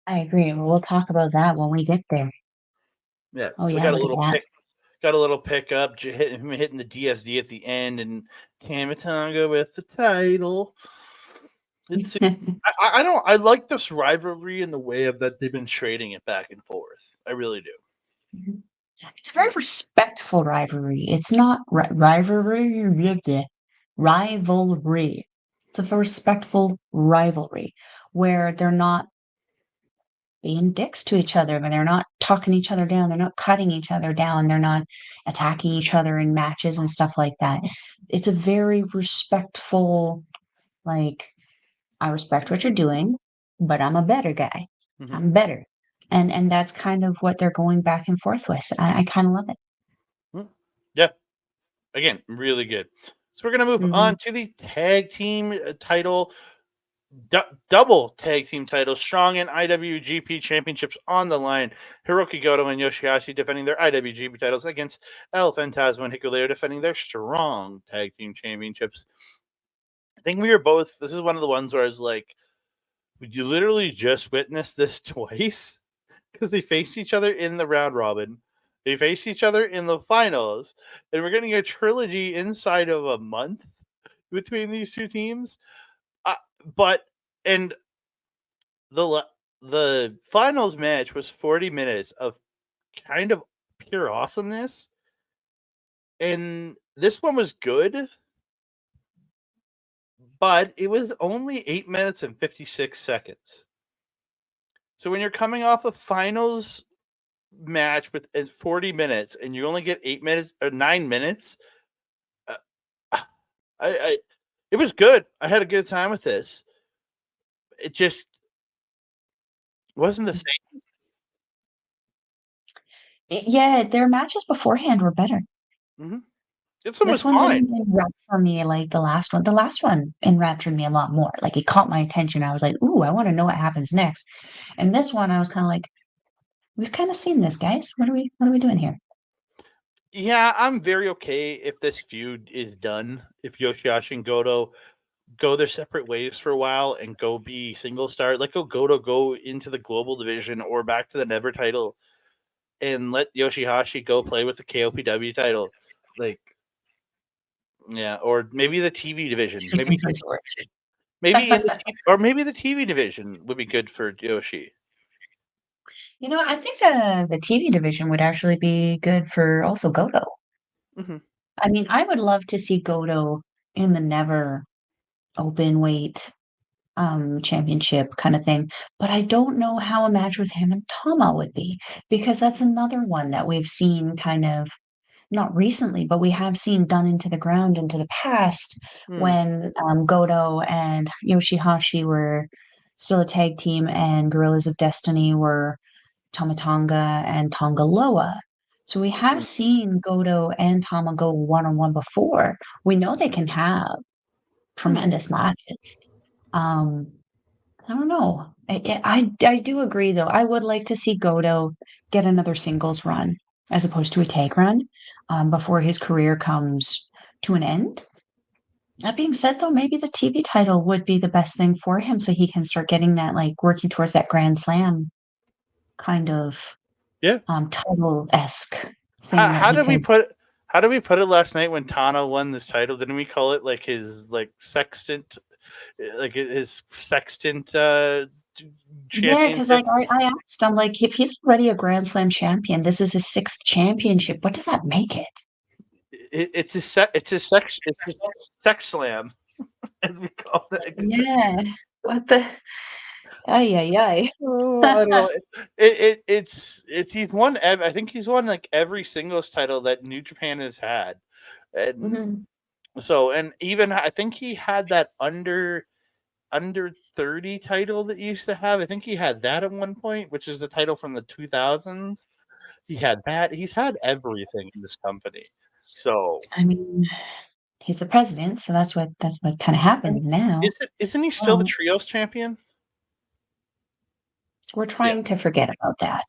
I agree. We'll talk about that when we get there. yeah, Oh so we yeah, got a look at little that. pickup, hitting the DSD at the end, and Tamatonga with the title. It's I don't I like this rivalry in the way of that they've been trading it back and forth. I really do. It's a very respectful rivalry. It's not rivalry. Rivalry. It's a respectful rivalry where they're not being dicks to each other, but they're not talking each other down. They're not cutting each other down. They're not attacking each other in matches and stuff like that. It's a very respectful, like, I respect what you're doing, but I'm a better guy. Mm-hmm. I'm better. And that's kind of what they're going back and forth with. I kind of love it. Yeah, again, really good. So we're gonna move on to the tag team title. Double tag team titles, Strong and IWGP championships on the line. Hiroki Goto and Yoshihashi defending their IWGP titles against El Fantasma and Hikuleo defending their Strong tag team championships. I think we were both. This is one of the ones where I was like, "Would you literally just witness this twice?" Because they face each other in the round robin, they face each other in the finals, and we're getting a trilogy inside of a month between these two teams. But and the finals match was 40 minutes of kind of pure awesomeness, and this one was good, but it was only 8 minutes and 56 seconds. So when you're coming off a finals match with 40 minutes and you only get 8 minutes or 9 minutes, I it was good. I had a good time with this. It just wasn't the same. Yeah, their matches beforehand were better. Mm-hmm. This one was This one fine. didn't enrapture me like the last one. The last one enraptured me a lot more. Like it caught my attention. I was like, "Ooh, I want to know what happens next." And this one, I was kind of like, "We've kind of seen this, guys. What are we doing here?" Yeah, I'm very okay if this feud is done. If Yoshihashi and Goto go their separate ways for a while and go be single star, let Goto go into the global division or back to the Never title, and let Yoshihashi go play with the KOPW title. Like, yeah, or maybe the TV division. Chicken choice works. Maybe in maybe the TV division would be good for Yoshi. You know, I think the TV division would actually be good for also Goto. Mm-hmm. I mean, I would love to see Goto in the Never open weight championship kind of thing. But I don't know how a match with him and Tama would be because that's another one that we've seen kind of not recently, but we have seen done into the ground into the past when Goto and Yoshihashi were still a tag team and Gorillas of Destiny were Tomatonga and Tongaloa. So we have seen Goto and Tama go one on one before. We know they can have tremendous matches. Um, I don't know. I do agree though. I would like to see Goto get another singles run as opposed to a tag run before his career comes to an end. That being said, though, maybe the TV title would be the best thing for him, so he can start getting that, like working towards that Grand Slam kind of Yeah. title esque How, thing that how he did we can. put how did we put it last night when Tana won this title? Didn't we call it like his like sextant, like his sextant Yeah, because championship? like I asked, I'm like, if he's already a Grand Slam champion, this is his sixth championship. What does that make it? It's a sex slam as we call it. Yeah. What the? Ay, ay, ay. Oh, I don't know. It's he's won. I think he's won like every singles title that New Japan has had. And Mhm. so, and even I think he had that under 30 title that he used to have. I think he had that at one point, which is the title from the 2000s. He had that. He's had everything in this company. So, I mean, he's the president, so that's what kinda and happens now. isn't he still the Well, trios champion? we're Yeah. trying to forget about that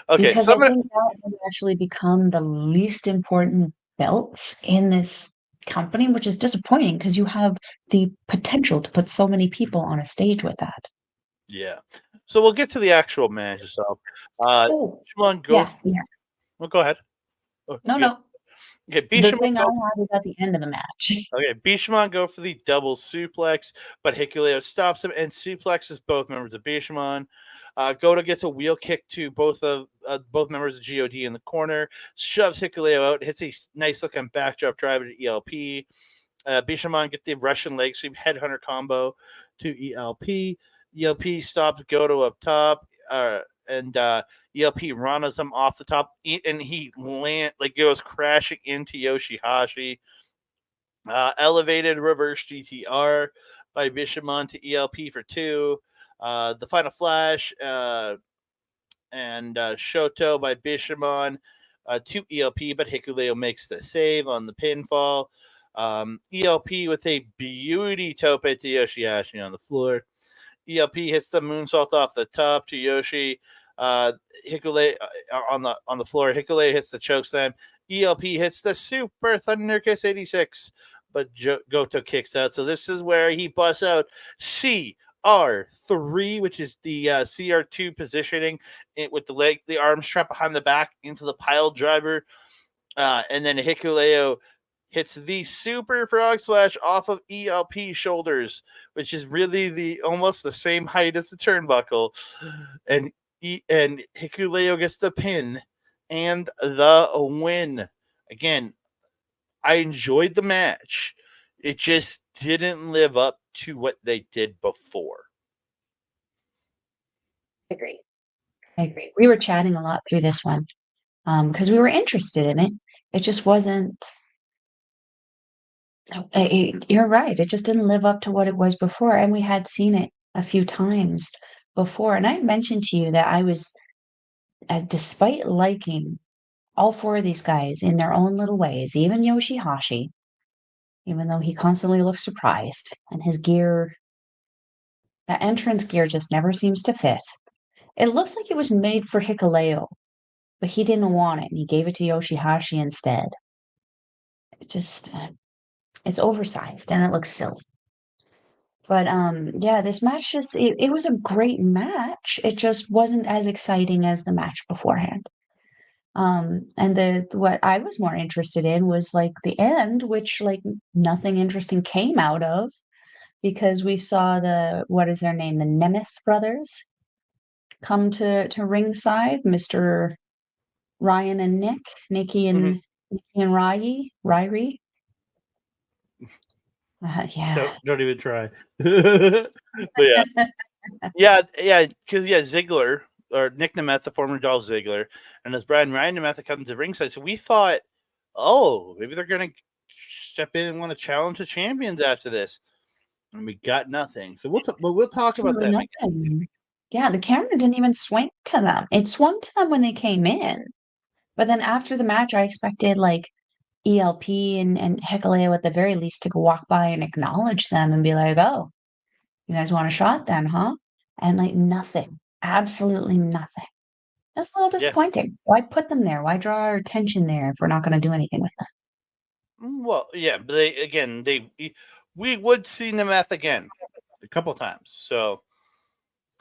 Okay, because so I I'm gonna. think that would actually become the least important belts in this company, which is disappointing because you have the potential to put so many people on a stage with that. Yeah. So we'll get to the actual match itself. Oh, Bishamon go. yeah, yeah. Well, go ahead. Oh, No, yeah. no. Okay, The Bishamon thing I go. have is at the end of the match. Okay, Bishamon go for the double suplex, but Hikuleo stops him and suplexes both members of Bishamon. Goto gets a wheel kick to both members of God in the corner, shoves Hikuleo out, hits a nice looking backdrop driver to ELP. Bishamon get the Russian leg sweep headhunter combo to ELP. ELP stops Goto up top, and ELP runs him off the top, and he goes crashing into Yoshihashi. Elevated reverse GTR by Bishamon to ELP for two. The final flash and Shoto by Bishamon to ELP, but Hikuleo makes the save on the pinfall. ELP with a beauty tope to Yoshihashi on the floor. ELP hits the moonsault off the top to Yoshi. Hikule on the floor. Hikule hits the choke slam. ELP hits the Super Thunder Kiss 86, but Goto kicks out. So this is where he busts out CR3, which is the CR2 positioning with the arm strap behind the back into the pile driver, and then Hikuleo hits the super frog splash off of ELP's shoulders, which is really the almost the same height as the turnbuckle, and and Hikuleo gets the pin and the win. Again, I enjoyed the match. It just didn't live up to what they did before. I agree. I agree. We were chatting a lot through this one, because we were interested in it. It just wasn't you're right, it just didn't live up to what it was before, and we had seen it a few times before, and I mentioned to you that I was despite liking all 4 of these guys in their own little ways, even Yoshihashi, even though he constantly looks surprised and his gear that entrance gear just never seems to fit. It looks like it was made for Hikuleo, but he didn't want it, and he gave it to Yoshihashi instead. It just it's oversized and it looks silly. But, yeah, this match just it was a great match. It just wasn't as exciting as the match beforehand. And the what I was more interested in was, like, the end, which, like, nothing interesting came out of because we saw the what is their name? The Nemeth brothers come to ringside, Mr. Ryan and Nick, Mm-hmm. Nikki and Ryrie. Yeah. Don't even try. But yeah, because Ziggler or Nick Nemeth, the former Dolph Ziggler, and as Brian Ryan Nemeth comes to ringside, so we thought, oh, maybe they're gonna step in and want to challenge the champions after this, and we got nothing. So we'll talk about Absolutely them again. nothing. Yeah, the camera didn't even swing to them. It swung to them when they came in, but then after the match, I expected, like, ELP and Hikuleo at the very least to go walk by and acknowledge them and be like, "Oh, you guys want a shot then, huh?" And, like, nothing. Absolutely nothing. That's a little Yeah. disappointing. Why put them there? Why draw our attention there if we're not gonna do anything with them? Well, yeah, but we would see Nemeth again a couple times. So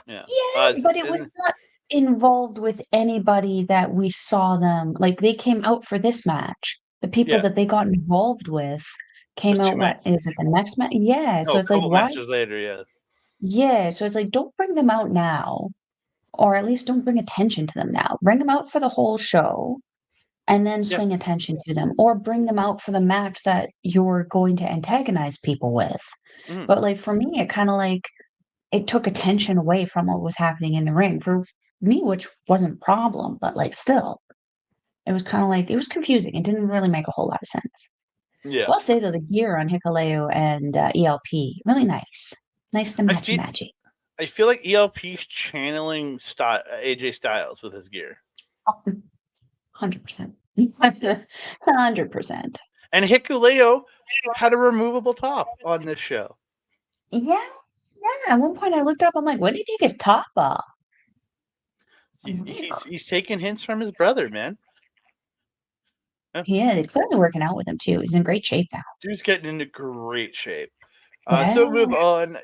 yeah, Yeah, but it was and not involved with anybody that we saw them like, they came out for this match. The people yeah, that they got involved with came there's out two what matches. is it the next match? Yeah, No, so a it's like, couple why matches later. Yeah, yeah, so it's like, don't bring them out now, or at least don't bring attention to them now. Bring them out for the whole show, and then yeah. swing attention to them, or bring them out for the match that you're going to antagonize people with. Mhm. But, like, for me, it kinda, like it took attention away from what was happening in the ring for me, which wasn't a problem, but, like, still, it was kinda like it was confusing. It didn't really make a whole lot of sense. Yeah. I'll say though, the gear on Hikuleo and ELP really nice, nice to I matchy feel matchy. I feel like ELP's channeling AJ Styles with his gear. 100%. 100%. And Hikuleo had a removable top on this show. Yeah, yeah. At one point I looked up, I'm like, when did he take his top off? He's taking hints from his brother, man. Yeah. Yeah, it's certainly working out with him too. He's in great shape now. Dude's getting into great shape. So Yeah. move on.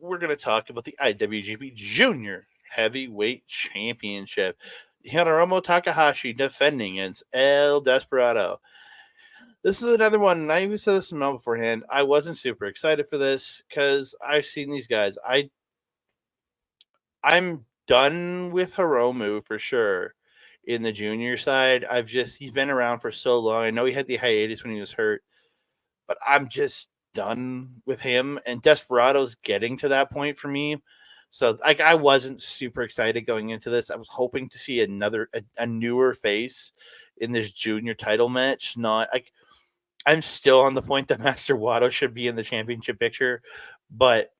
We're going to talk about the IWGP Junior Heavyweight Championship. Hiromu Takahashi defending against El Desperado. This is another one, and I even said this to Mel beforehand. I wasn't super excited for this because I've seen these guys. I'm done with Hiromu for sure in the junior side. He's been around for so long. I know he had the hiatus when he was hurt, but I'm just done with him. And Desperado's getting to that point for me. So I wasn't super excited going into this. I was hoping to see a newer face in this junior title match. I'm still on the point that Master Wato should be in the championship picture, but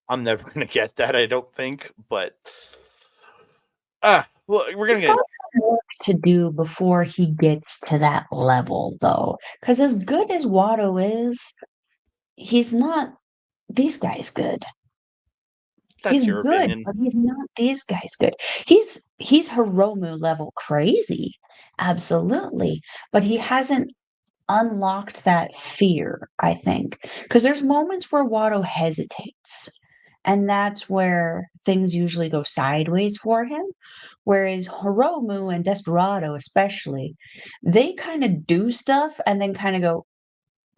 I'm never gonna get that, I don't think. But well, we're gonna He's get got some work to do before he gets to that level, though. Because as good as Watto is, he's not these guys good. that's He's your good, opinion. but he's not these guys good. He's Hiromu level crazy, absolutely, but he hasn't unlocked that fear, I think. Because there's moments where Watto hesitates, and that's where things usually go sideways for him. Whereas Hiromu and Desperado, especially, they kind of do stuff and then kind of go,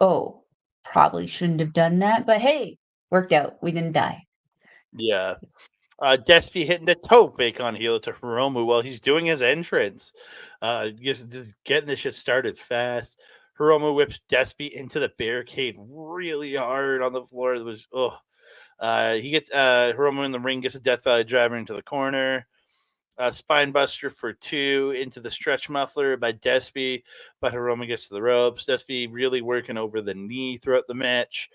oh, probably shouldn't have done that, but hey, worked out. We didn't die. Yeah. Despy hitting the toe bacon heel to Hiromu while he's doing his entrance. Just getting this shit started fast. Hiromu whips Despy into the barricade really hard on the floor. It was he gets Hiromu in the ring, gets a Death Valley driver into the corner. Spine buster for 2 into the stretch muffler by Despy, but Hiromu gets to the ropes. Despy really working over the knee throughout the match.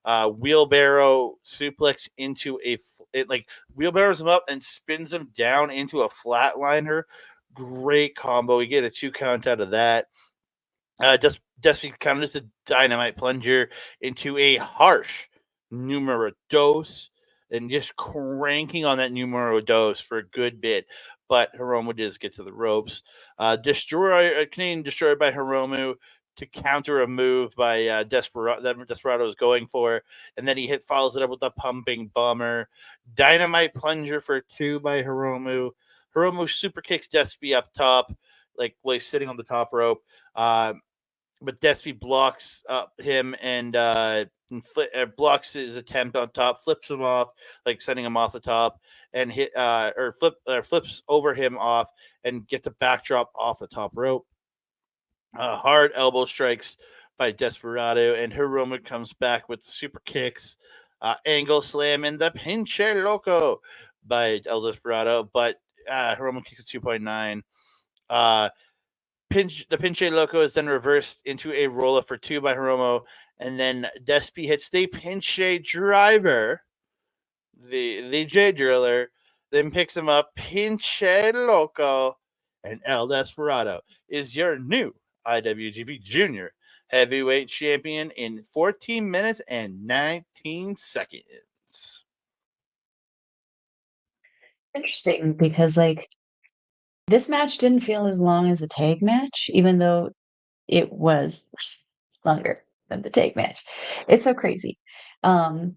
Wheelbarrow suplex into it like wheelbarrows him up and spins him down into a flatliner. Great combo. We get a 2 count out of that. Despy counters a dynamite plunger into a harsh numero dos and just cranking on that numero dos for a good bit. But Hiromu does get to the ropes. Canadian destroyed by Hiromu to counter a move by Desperado that Desperado is going for. And then he follows it up with a pumping bomber. Dynamite plunger for 2 by Hiromu. Hiromu super kicks Despy up top, like while he's sitting on the top rope. But Despy blocks him and blocks his attempt on top, flips him off, like sending him off the top, and flips over him off and gets a backdrop off the top rope. Hard elbow strikes by Desperado, and Hiromu comes back with the super kicks, angle slam, and the pinche loco by El Desperado. But Hiromu kicks a 2.9. The pinche loco is then reversed into a roll up for 2 by Hiromu, and then Despy hits the pinche driver, the J driller, then picks him up. Pinche loco, and El Desperado is your new IWGP Junior Heavyweight Champion in 14 minutes and 19 seconds. Interesting because, like, this match didn't feel as long as the tag match, even though it was longer than the tag match. It's so crazy. Um,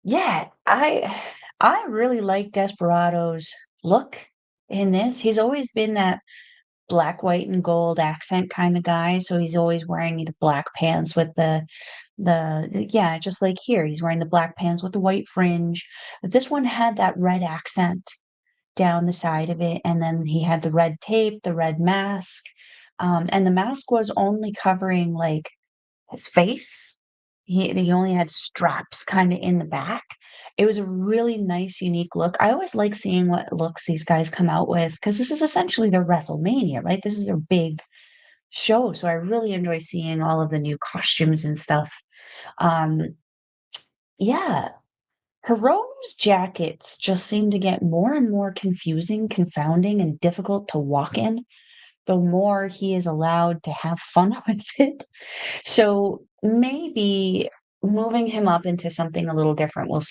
yeah, I really like Desperado's look in this. He's always been that black, white, and gold accent kind of guy. So he's always wearing the black pants with yeah, just like here, he's wearing the black pants with the white fringe. But this one had that red accent down the side of it, and then he had the red tape, the red mask. And the mask was only covering like his face. He only had straps kind of in the back. It was a really nice, unique look. I always like seeing what looks these guys come out with because this is essentially their WrestleMania, right? This is their big show. So I really enjoy seeing all of the new costumes and stuff. Um, yeah, Hiromu's jackets just seem to get more and more confusing, confounding, and difficult to walk in, the more he is allowed to have fun with it. So maybe moving him up into something a little different will,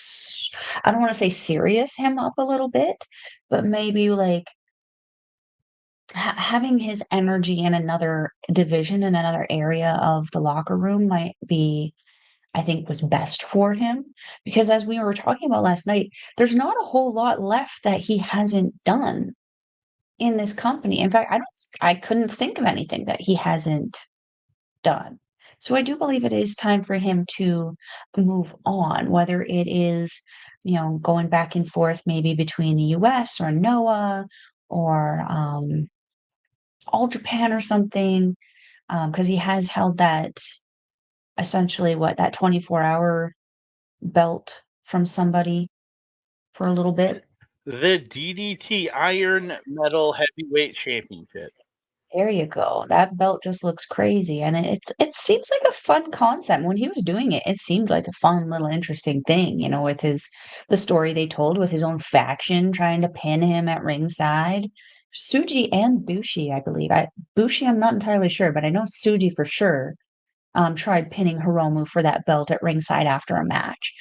I don't want to say serious him up a little bit, but maybe like having his energy in another division, in another area of the locker room might be, I think, was best for him. Because as we were talking about last night, there's not a whole lot left that he hasn't done in this company. In fact, I couldn't think of anything that he hasn't done. So I do believe it is time for him to move on, whether it is, going back and forth maybe between the US or NOAH or All Japan or something, because he has held that essentially that 24-hour belt from somebody for a little bit. The DDT Iron Metal Heavyweight Championship. There you go. That belt just looks crazy, and it seems like a fun concept. When he was doing it, it seemed like a fun little interesting thing, with the story they told with his own faction trying to pin him at ringside. Suji and Bushi, I believe. Bushi, I'm not entirely sure, but I know Suji for sure tried pinning Hiromu for that belt at ringside after a match.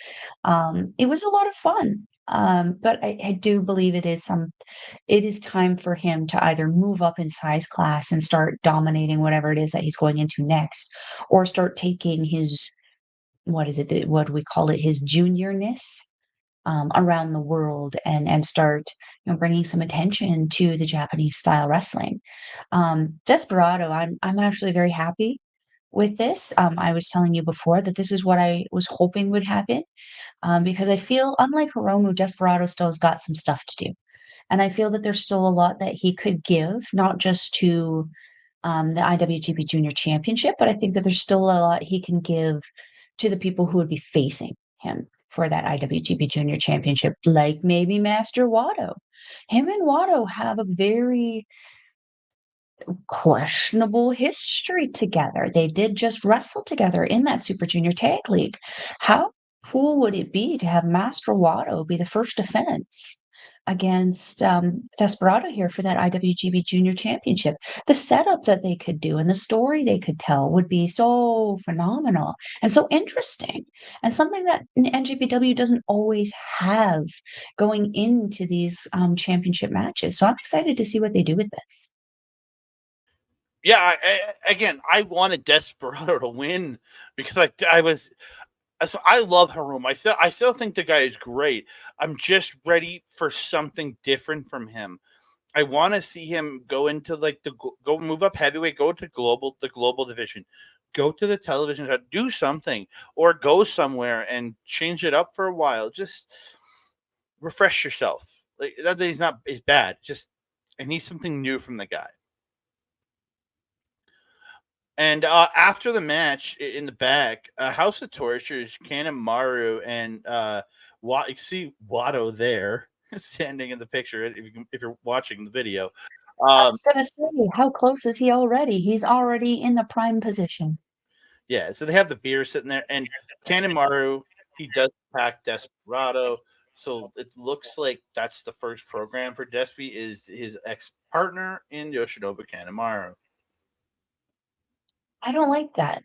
It was a lot of fun. But I do believe it is time for him to either move up in size class and start dominating whatever it is that he's going into next, or start taking his, what is it, what do we call it, his juniorness around the world, and start bringing some attention to the Japanese style wrestling. Desperado, I'm actually very happy with this. I was telling you before that this is what I was hoping would happen, because I feel, unlike Hiromu, Desperado still has got some stuff to do. And I feel that there's still a lot that he could give, not just to the IWGP Junior Championship, but I think that there's still a lot he can give to the people who would be facing him for that IWGP Junior Championship, like maybe Master Wato. Him and Wato have a very questionable history together. They did just wrestle together in that Super Junior Tag League. How cool would it be to have Master Wato be the first defense against Desperado here for that IWGP Junior Championship? The setup that they could do and the story they could tell would be so phenomenal and so interesting, and something that NJPW doesn't always have going into these championship matches. So I'm excited to see what they do with this. Yeah, again, I wanted Desperado to win because I was so I love Harum. I still think the guy is great. I'm just ready for something different from him. I want to see him go into like go move up heavyweight, go to the global division, go to the television show, do something, or go somewhere and change it up for a while. Just refresh yourself. Like that he's not is bad. Just I need something new from the guy. And after the match in the back, House of Tortures, Kanemaru, and you see Watto there standing in the picture if you're watching the video. I Um, was gonna say, how close is he already? He's already in the prime position. yeah, so they have the beer sitting there, and Kanemaru he does attack Desperado, so it looks like that's the first program for Despy is his ex partner in Yoshinobu Kanemaru. I don't like that.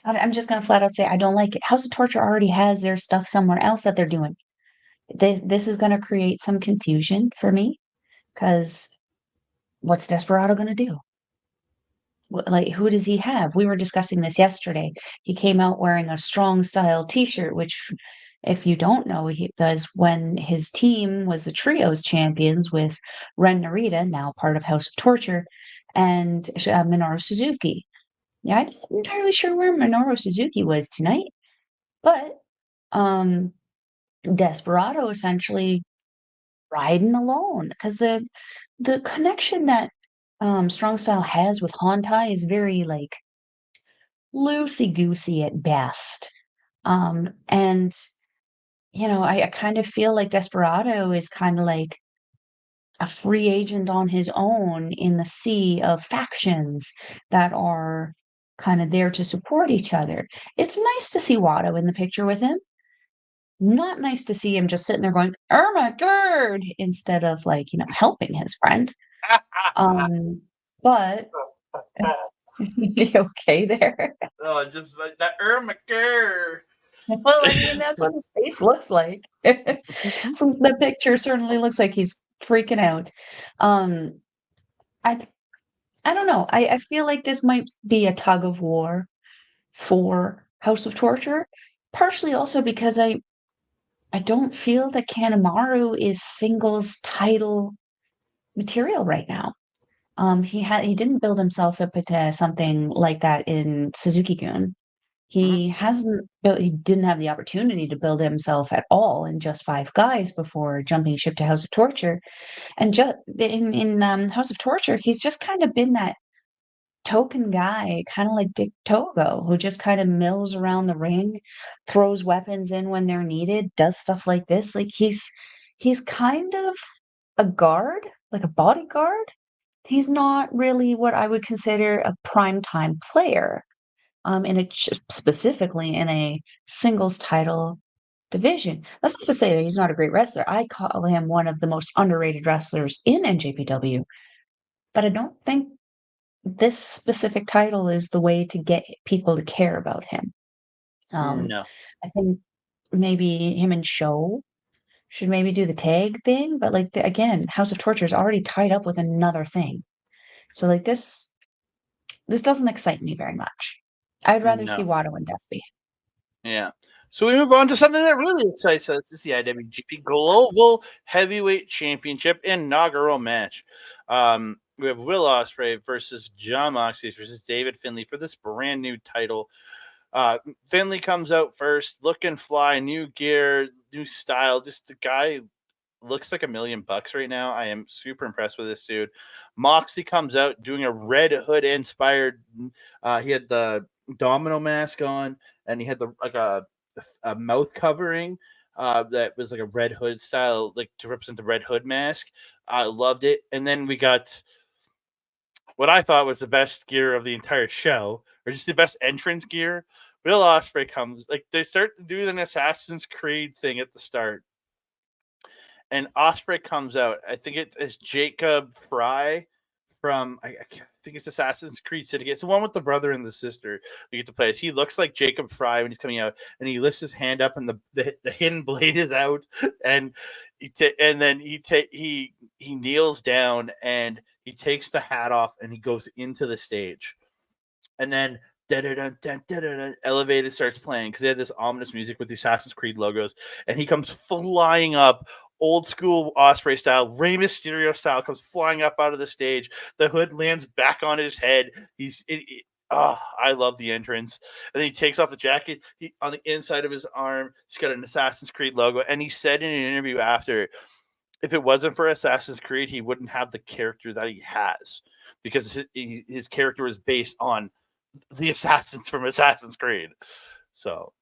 I'm just gonna flat out say I don't like it. House of Torture already has their stuff somewhere else that they're doing. This is gonna create some confusion for me because what's Desperado gonna do? Like, who does he have? We were discussing this yesterday. He came out wearing a strong style T-shirt, which, if you don't know, he does when his team was the trios champions with Ren Narita, now part of House of Torture, and Minoru Suzuki. Yeah, I'm not entirely sure where Minoru Suzuki was tonight, but um, Desperado essentially riding alone because the connection that Strong Style has with Hontai is very like loosey goosey at best. And I kind of feel like Desperado is kind of like a free agent on his own in the sea of factions that are kind of there to support each other. It's nice to see Watto in the picture with him. Not nice to see him just sitting there going, "Oh my god," instead of like, helping his friend. But you okay there? Oh, just like that Ermaker. Well, I mean, that's what his face looks like. So the picture certainly looks like he's freaking out. Um, I I don't know. I feel like this might be a tug of war for House of Torture, partially also because I don't feel that Kanemaru is singles title material right now. He didn't build himself up into something like that in Suzuki-gun. Mhm. He didn't have the opportunity to build himself at all in just 5 guys before jumping ship to House of Torture. And just in House of Torture, he's just kind of been that token guy, kinda like Dick Togo, who just kinda mills around the ring, throws weapons in when they're needed, does stuff like this. Like, he's kind of a guard, like a bodyguard. He's not really what I would consider a primetime player, in a specifically in a singles title division. That's not to say that he's not a great wrestler. I call him one of the most underrated wrestlers in NJPW, but I don't think this specific title is the way to get people to care about him. Um, No. I think maybe him and Show should maybe do the tag thing, but like again, House of Torture is already tied up with another thing. So like this doesn't excite me very much. I'd rather see No. Watto and Dusty. Yeah. So we move on to something that really excites us. It's the IWGP Global Heavyweight Championship inaugural match. We have Will Ospreay versus John Moxley versus David Finlay for this brand new title. Finlay comes out first, looking fly, new gear, new style. Just the guy looks like $1,000,000 right now. I am super impressed with this dude. Moxley comes out doing a Red Hood inspired. He had the domino mask on, and he had the like a mouth covering that was like a Red Hood style, like to represent the Red Hood mask. I loved it. And then we got what I thought was the best gear of the entire show, or just the best entrance gear. Will Ospreay comes like they start to do an Assassin's Creed thing at the start, and Osprey comes out. I think it's Jacob Fry from I think it's Assassin's Creed Syndicate. It's the one with the brother and the sister we get to play. He looks like Jacob Fry when he's coming out, and he lifts his hand up, and the hidden blade is out, and and then he kneels down and he takes the hat off and he goes into the stage, and then elevated starts playing because they had this ominous music with the Assassin's Creed logos, and he comes flying up, old school Osprey style, Rey Mysterio style, comes flying up out of the stage. The hood lands back on his head. I love the entrance. And then he takes off the jacket. On the inside of his arm, he's got an Assassin's Creed logo. And he said in an interview after, if it wasn't for Assassin's Creed, he wouldn't have the character that he has because his character is based on the assassins from Assassin's Creed. So,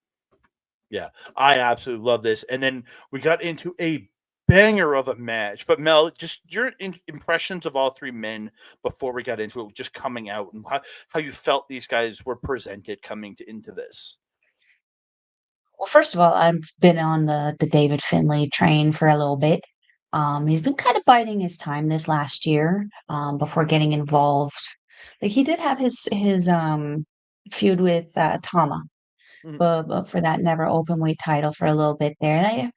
yeah, I absolutely love this. And then we got into a banger of a match. But Mel, just your impressions of all three men before we got into it, just coming out, and how you felt these guys were presented coming into this. Well, first of all, I've been on the David Finlay train for a little bit. He's been kind of biding his time this last year, before getting involved. Like he did have his feud with Tama, Mhm. but for that never open weight title for a little bit there. And I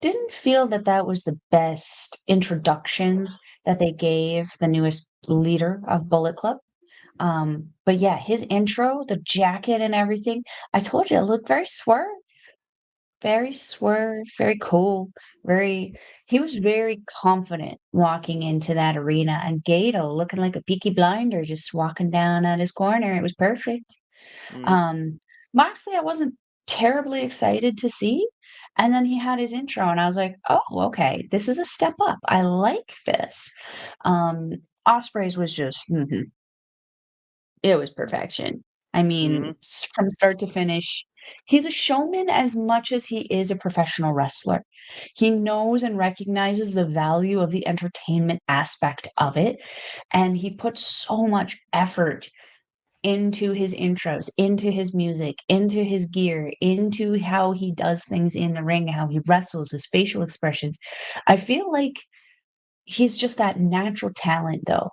didn't feel that that was the best introduction that they gave the newest leader of Bullet Club. But yeah, his intro, the jacket and everything, I told you it looked very swerve, very cool, very he was very confident walking into that arena, and Gato looking like a Peaky Blinder just walking down at his corner. It was perfect. Mhm. Um, Moxley, I wasn't terribly excited to see, and then he had his intro, and I was like, "Oh, okay, this is a step up. I like this." Um, Osprey's was just it was perfection. I mean, Mhm. from start to finish, He's a showman as much as he is a professional wrestler. He knows and recognizes the value of the entertainment aspect of it, and he puts so much effort into his intros, into his music, into his gear, into how he does things in the ring, how he wrestles, his facial expressions. I feel like he's just that natural talent, though,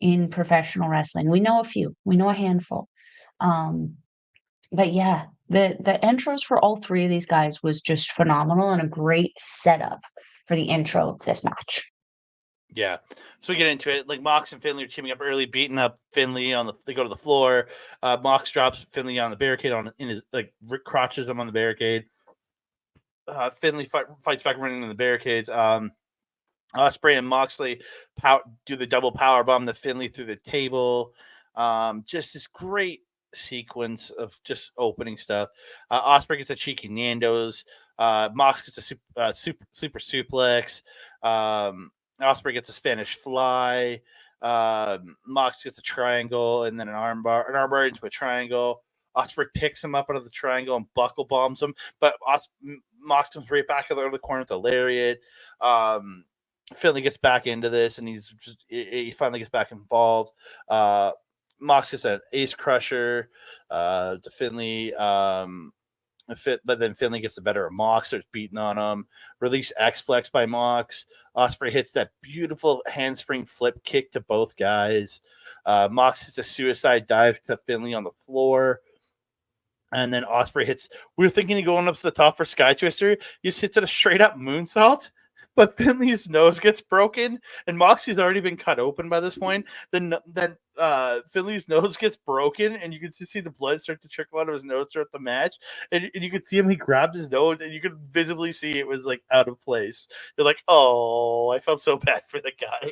in professional wrestling. We know a few, we know a handful. Um, but yeah, the intros for all three of these guys was just phenomenal and a great setup for the intro of this match. Yeah. So we get into it. Like Mox and Finlay are teaming up early, beating up Finlay on the. They go to the floor. Mox drops Finlay on the barricade in his crotches him on the barricade. Finlay fights back running into the barricades. Ospreay and Moxley do the double power bomb to Finlay through the table. Just this great sequence of just opening stuff. Ospreay gets a cheeky Nando's. Mox gets a super suplex. Ospreay gets a Spanish fly. Mox gets a triangle and then an armbar into a triangle. Ospreay picks him up out of the triangle and buckle bombs him, but Mox comes right back out of the corner with a lariat. Finlay gets back into this, and he finally gets back involved. Mox gets an ace crusher to Finlay. But then Finlay gets the better of Mox, starts beating on him. Release X-Plex by Mox. Ospreay hits that beautiful handspring flip kick to both guys. Mox hits a suicide dive to Finlay on the floor. And then Ospreay hits. We were thinking of going up to the top for Sky Twister. He just hits it a straight up moonsault. But Finley's nose gets broken, and Moxie's already been cut open by this point. Then Finley's nose gets broken, and you can just see the blood start to trickle out of his nose throughout the match. And you can see him. He grabbed his nose, and you could visibly see it was like out of place. You're like, oh, I felt so bad for the guy.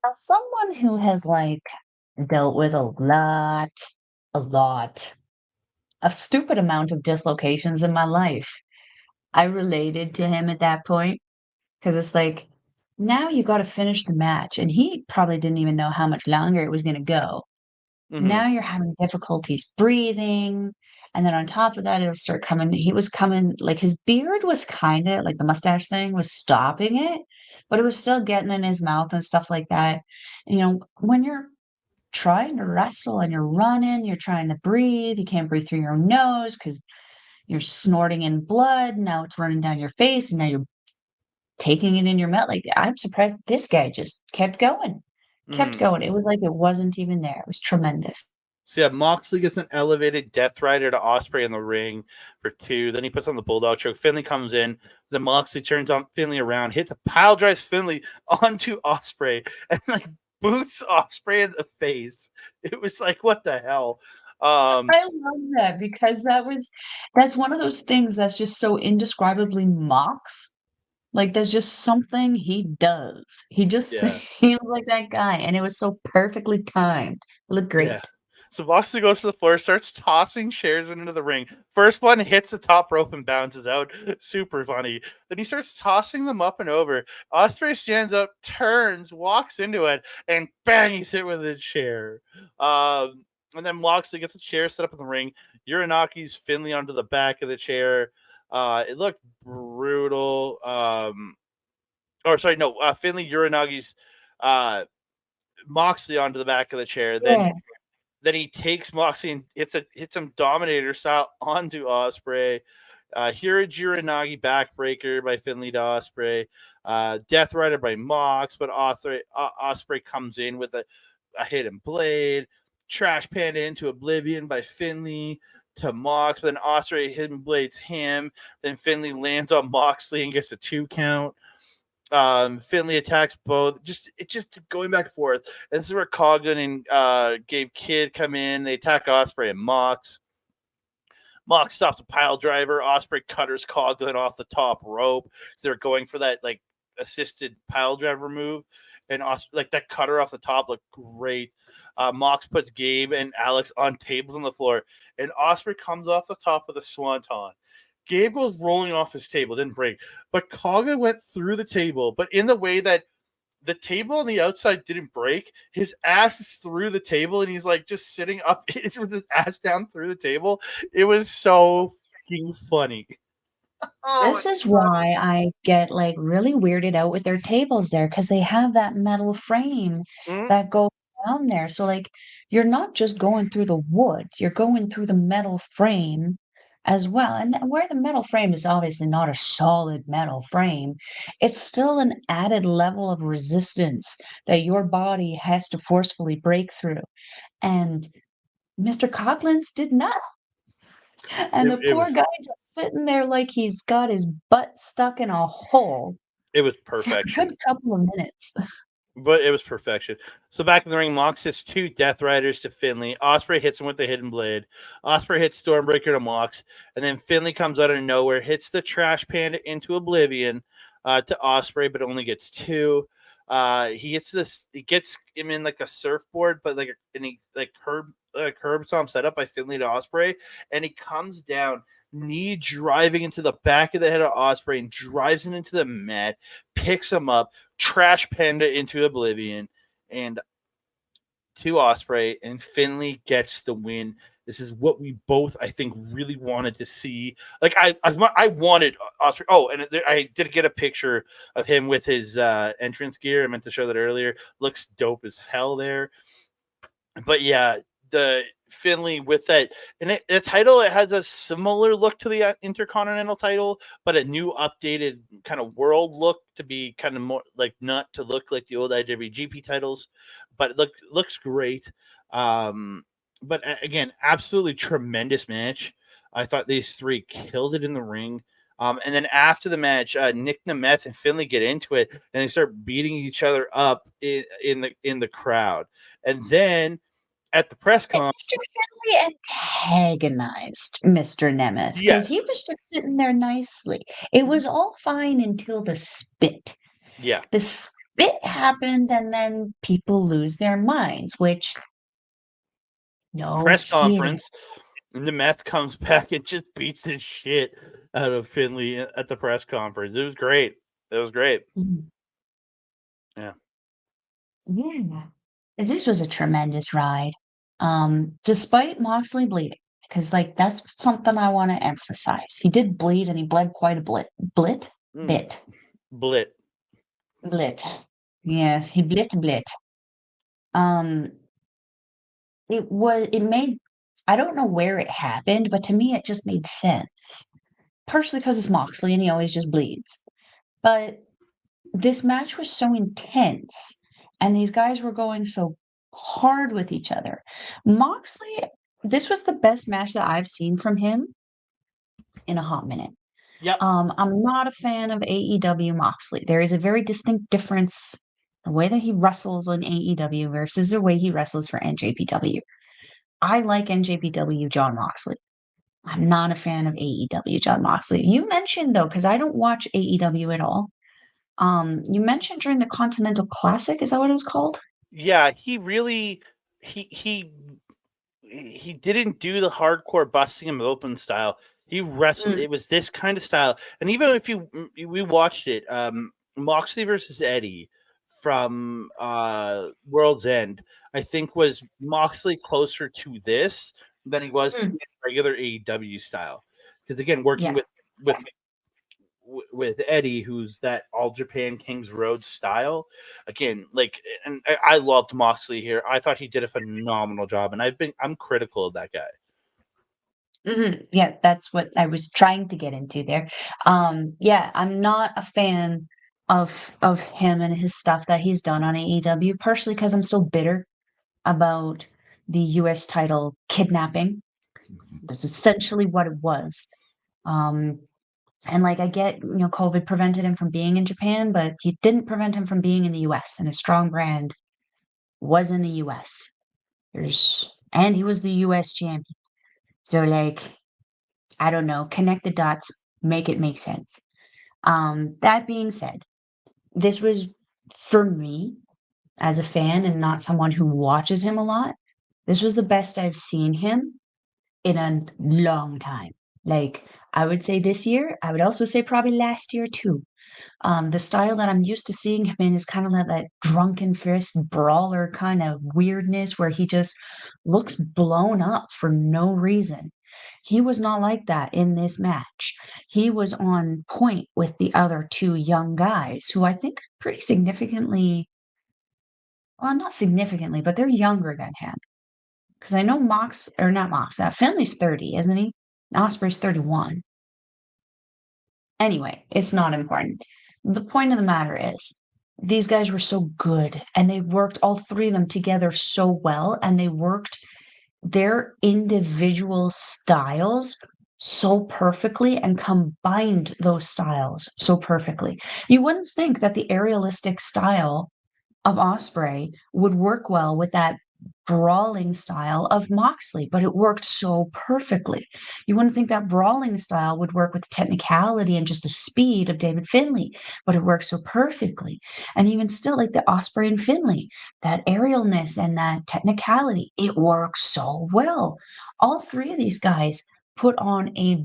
As someone who has dealt with a lot of stupid amount of dislocations in my life, I related to him at that point because it's like, now you got to finish the match. And he probably didn't even know how much longer it was going to go. Mm-hmm. Now you're having difficulties breathing. And then on top of that, it'll start coming. He was coming, like his beard was kind of like the mustache thing was stopping it, but it was still getting in his mouth and stuff like that. When you're trying to wrestle and you're running, you're trying to breathe, you can't breathe through your nose because you're snorting in blood. Now it's running down your face, and now you're taking it in your mouth. Like, I'm surprised this guy just kept going, kept Mm-hmm. going. It was like it wasn't even there. It was tremendous. So yeah, Moxley gets an elevated Death Rider to Ospreay in the ring for 2. Then he puts on the Bulldog choke. Finlay comes in. Then Moxley turns on Finlay around, hits a pile drives Finlay onto Ospreay, and boots Ospreay in the face. It was like, what the hell? I love that because that's one of those things that's just so indescribably Mox. Like, there's just something he does. He just Yeah. seems like that guy, and it was so perfectly timed. It looked Yeah. great. So Moxley goes to the floor, starts tossing chairs into the ring. First one hits the top rope and bounces out. Super funny. Then he starts tossing them up and over. Ospreay stands up, turns, walks into it, and bang, he's hit with his chair. And then Moxley gets the chair set up in the ring. Uranaki's Finlay onto the back of the chair. It looked brutal. Finlay Uranagi's Moxley onto the back of the chair. Yeah. Then he takes Moxley and hits him Dominator style onto Ospreay. Hirajira Nagi backbreaker by Finlay to Ospreay. Death Rider by Mox, but Ospreay comes in with a hidden blade. Trash Panda into Oblivion by Finlay to Mox, but then Ospreay hidden blades him. Then Finlay lands on Moxley and gets a 2 count. Finlay attacks both. Just going back and forth. And this is where Coughlin and Gabe Kidd come in. They attack Ospreay and Mox. Mox stops a pile driver. Ospreay cutters Coughlin off the top rope. So they're going for that assisted pile driver move, and that cutter off the top looked great. Mox puts Gabe and Alex on tables on the floor, and Ospreay comes off the top with a swanton. Gabe goes rolling off his table, didn't break, but Coughlin went through the table, but in the way that the table on the outside didn't break. His ass is through the table, and he's like just sitting up with his ass down through the table. It was so fucking funny. Oh my This is why I get like really weirded out with their tables there because they have that metal frame god. that goes down there. So like you're not just going through the wood, you're going through the metal frame as well. And where the metal frame is obviously not a solid metal frame, it's still an added level of resistance that your body has to forcefully break through. And Mr. Coughlin's did not. And the It poor was guy just sitting there like he's got his butt stuck in a hole for a perfection. good couple of minutes. But it was perfection. So back in the ring, Mox hits two Death Riders to Finlay. Ospreay hits him with the Hidden Blade. Ospreay hits Stormbreaker to Mox. And then Finlay comes out of nowhere, hits the Trash Panda into Oblivion to Ospreay, but only gets two. He hits this. He gets him in like a surfboard, but and he like curb stomp set up by Finlay to Ospreay, and he comes down, knee driving into the back of the head of Ospreay, and drives him into the mat, picks him up, Trash Panda into Oblivion, and to Ospreay, and Finlay gets the win. This is what we both, I think, really wanted to see. Like I wanted Ospreay. Oh, and I did get a picture of him with his entrance gear. I meant to show that earlier. Looks dope as hell there. But yeah, the Finlay with that, and the title, it has a similar look to the Intercontinental title, but a new updated kind of world look to be kind of more like, not to look like the old IWGP titles, but it looks great. But again, absolutely tremendous match. I thought these three killed it in the ring. And then after the match, Nick Nemeth and Finlay get into it, and they start beating each other up in the crowd. And then at the press And con, Mr. Finlay antagonized Mr. Nemeth because yes, he was just sitting there nicely. It was all fine until the spit. yeah, The spit happened, and then people lose their minds, which no press kidding. conference, and the meth comes back and just beats the shit out of Finlay at the press conference. It was great. It was great. Mhm. Yeah. Yeah. This was a tremendous ride. Despite Moxley bleeding, because like that's something I want to emphasize. He did bleed and he bled quite a Mm. Blit. blit. Yes, he blit. Um, it made, I don't know where it happened, but to me it just made sense. Partially because it's Moxley and he always just bleeds. But this match was so intense and these guys were going so hard with each other. Moxley, this was the best match that I've seen from him in a hot minute. Yep. I'm not a fan of AEW Moxley. There is a very distinct difference the way that he wrestles on AEW versus the way he wrestles for NJPW. I like NJPW John Moxley. I'm not a fan of AEW John Moxley. You mentioned though, because I don't watch AEW at all. You mentioned during the Continental Classic, is that what it was called? Yeah, he really he he he didn't do the hardcore busting him open style. He wrestled. Mm, It was this kind of style. And even if we watched it, Moxley versus Eddie from World's End, I think was Moxley closer to this than he was to mm, regular AEW style. Because again, working yeah. with with Eddie, who's that All Japan Kings Road style. Again, like, and I loved Moxley here. I thought he did a phenomenal job, and I'm critical of that guy. Yeah, that's what I was trying to get into there. Yeah, I'm not a fan of him and his stuff that he's done on AEW, partially because I'm still bitter about the US title kidnapping. That's essentially what it was. Um, and like I get, COVID prevented him from being in Japan, but it didn't prevent him from being in the US, and his strong brand was in the US. And he was the US champion. So like, I don't know, connect the dots, make it make sense. That being said, this was for me as a fan and not someone who watches him a lot. This was the best I've seen him in a long time. Like, I would say this year. I would also say probably last year too. The style that I'm used to seeing him in is kind of like that drunken fist brawler kind of weirdness where he just looks blown up for no reason. He was not like that in this match. He was on point with the other two young guys who I think pretty significantly, well, not significantly, but they're younger than him. Because I know Mox, or not Mox, Finley's 30, isn't he? Osprey's 31. Anyway, it's not important. The point of the matter is, these guys were so good and they worked all three of them together so well, and they worked their individual styles so perfectly and combined those styles so perfectly. You wouldn't think that the aerialistic style of Ospreay would work well with that brawling style of Moxley, but it worked so perfectly. You wouldn't think that brawling style would work with the technicality and just the speed of David Finlay, but it works so perfectly. And even still, like the Ospreay and Finlay, that aerialness and that technicality, it works so well. All three of these guys put on a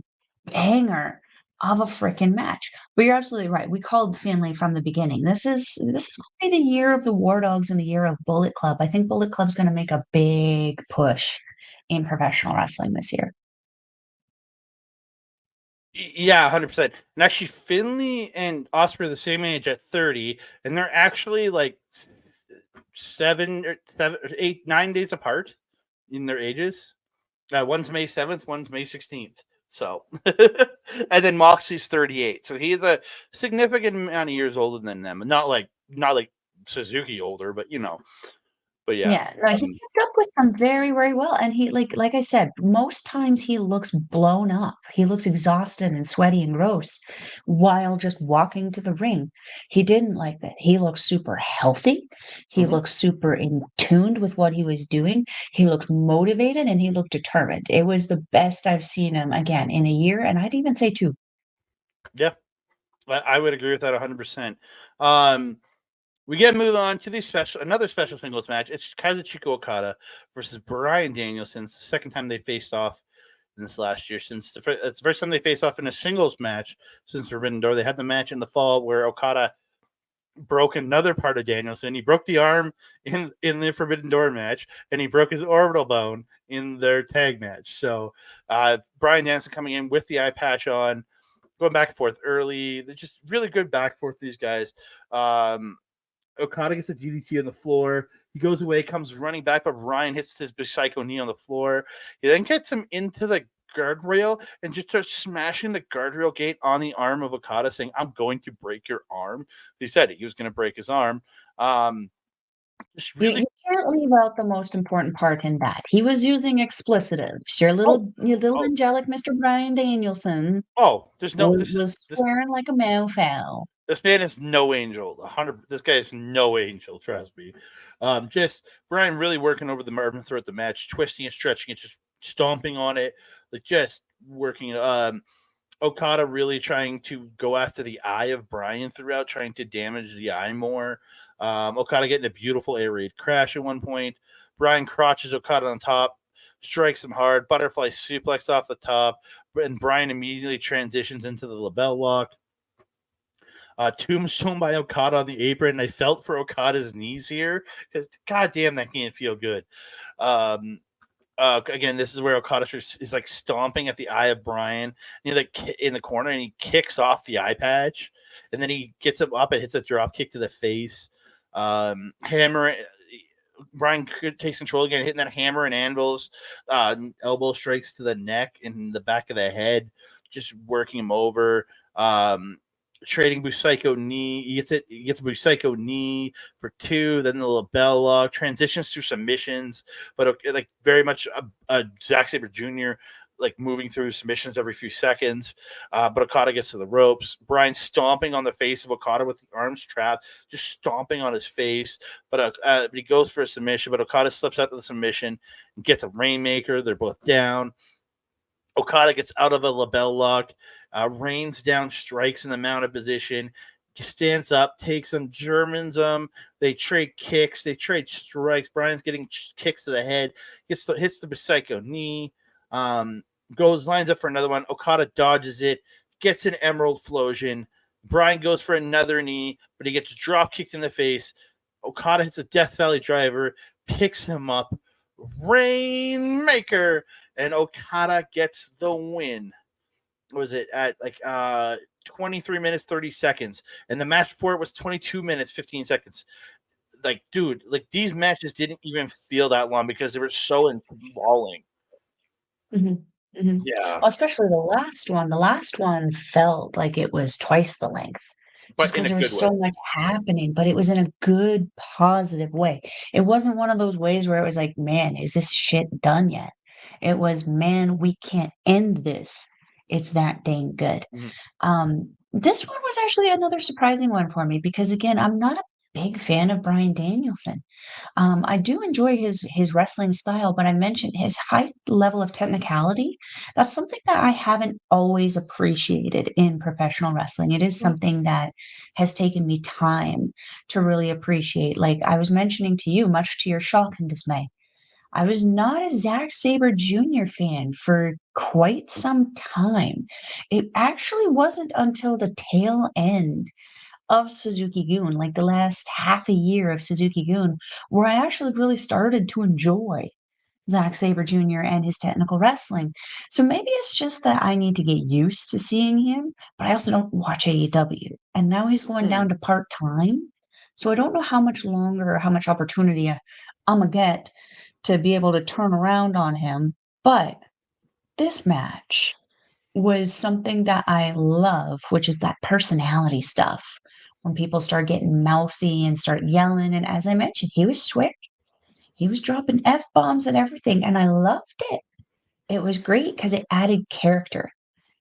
banger of a freaking match. But you're absolutely right. We called Finlay from the beginning. This is going to be the year of the War Dogs and the year of Bullet Club. I think Bullet Club's going to make a big push in professional wrestling this year. Yeah, 100%. And actually, Finley and Ospreay are the same age at 30, and they're actually like 8, 9 days apart in their ages. One's May 7th, one's May 16th. So, and then Moxley's 38, so he's a significant amount of years older than them. Not like Suzuki older, but But yeah, Yeah, no, he kept up with them very, very well. And he like I said, most times he looks blown up. He looks exhausted and sweaty and gross while just walking to the ring. He didn't like that. He looked super healthy. He Mhm. looked super in tuned with what he was doing. He looked motivated and he looked determined. It was the best I've seen him again in a year, and I'd even say two. Yeah, I would agree with that 100%. Um, we get move on to another special singles match. It's Kazuchika Okada versus Bryan Danielson. It's the second time they faced off in this last year. It's the first time they faced off in a singles match since Forbidden Door. They had the match in the fall where Okada broke another part of Danielson. He broke the arm in the Forbidden Door match, and he broke his orbital bone in their tag match. So Bryan Danielson coming in with the eye patch on, going back and forth early. They're just really good back and forth, these guys. Okada gets a DDT on the floor. He goes away, comes running back, but Ryan hits his psycho knee on the floor. He then gets him into the guardrail and just starts smashing the guardrail gate on the arm of Okada, saying, "I'm going to break your arm." He said he was going to break his arm. Just You really. can't leave out the most important part in that. He was using explicitives. Oh, Your little oh, angelic Mr. Bryan Danielson oh! There's no was this swearing like a mofo. This man is no angel. 100. This guy is no angel. Trust me. Just Brian really working over the margin throughout the match, twisting and stretching it, just stomping on it, like just working. Okada really trying to go after the eye of Brian throughout, trying to damage the eye more. Okada getting a beautiful air raid crash at one point. Brian crotches Okada on top, strikes him hard, butterfly suplex off the top, and Brian immediately transitions into the label lock. Tombstone by Okada on the apron. I felt for Okada's knees here because, goddamn, that can't feel good. Again, this is where Okada is like stomping at the eye of Brian. He's like in the corner and he kicks off the eye patch, and then he gets him up and hits a drop kick to the face. Hammer. Brian takes control again, hitting that hammer and anvils, elbow strikes to the neck and the back of the head, just working him over. Trading Busaiku knee. He gets a Busaiku knee for 2, then the label lock, transitions to submissions, but like very much a Zack Sabre Jr., like moving through submissions every few seconds. But Okada gets to the ropes. Brian stomping on the face of Okada with the arms trapped, just stomping on his face. But he goes for a submission, but Okada slips out of the submission and gets a Rainmaker. They're both down. Okada gets out of a label lock, rains down strikes in the mounted position, stands up, takes them, Germans them. They trade kicks, they trade strikes. Brian's getting kicks to the head, hits the psycho knee, lines up for another one. Okada dodges it, gets an Emerald Flosion, Brian goes for another knee, but he gets drop kicked in the face. Okada hits a Death Valley driver, picks him up, Rainmaker, and Okada gets the win. Was it at 23 minutes 30 seconds, and the match before it was 22 minutes 15 seconds. Like, dude, like these matches didn't even feel that long because they were so enthralling. Mhm, mhm. Yeah, Well, especially the last one. The last one felt like it was twice the length, just but in because a there was good way. so much happening, but it was in a good, positive way. It wasn't one of those ways where it was like, "Man, is this shit done yet?" It was, "Man, we can't end this. It's that dang good." Mhm. This one was actually another surprising one for me because, again, I'm not a big fan of Bryan Danielson. I do enjoy his wrestling style, but I mentioned his high level of technicality. That's something that I haven't always appreciated in professional wrestling. It is something that has taken me time to really appreciate. Like I was mentioning to you, much to your shock and dismay, I was not a Zack Sabre Jr. fan for quite some time. It actually wasn't until the tail end of Suzuki-gun, like the last half a year of Suzuki-gun, where I actually really started to enjoy Zack Sabre Jr. and his technical wrestling. So maybe it's just that I need to get used to seeing him, but I also don't watch AEW. And now he's going Hmm. down to part-time. So I don't know how much longer or how much opportunity I'ma get to be able to turn around on him. But this match was something that I love, which is that personality stuff. When people start getting mouthy and start yelling, and as I mentioned, he was swick. He was dropping F-bombs and everything, and I loved it. It was great because it added character.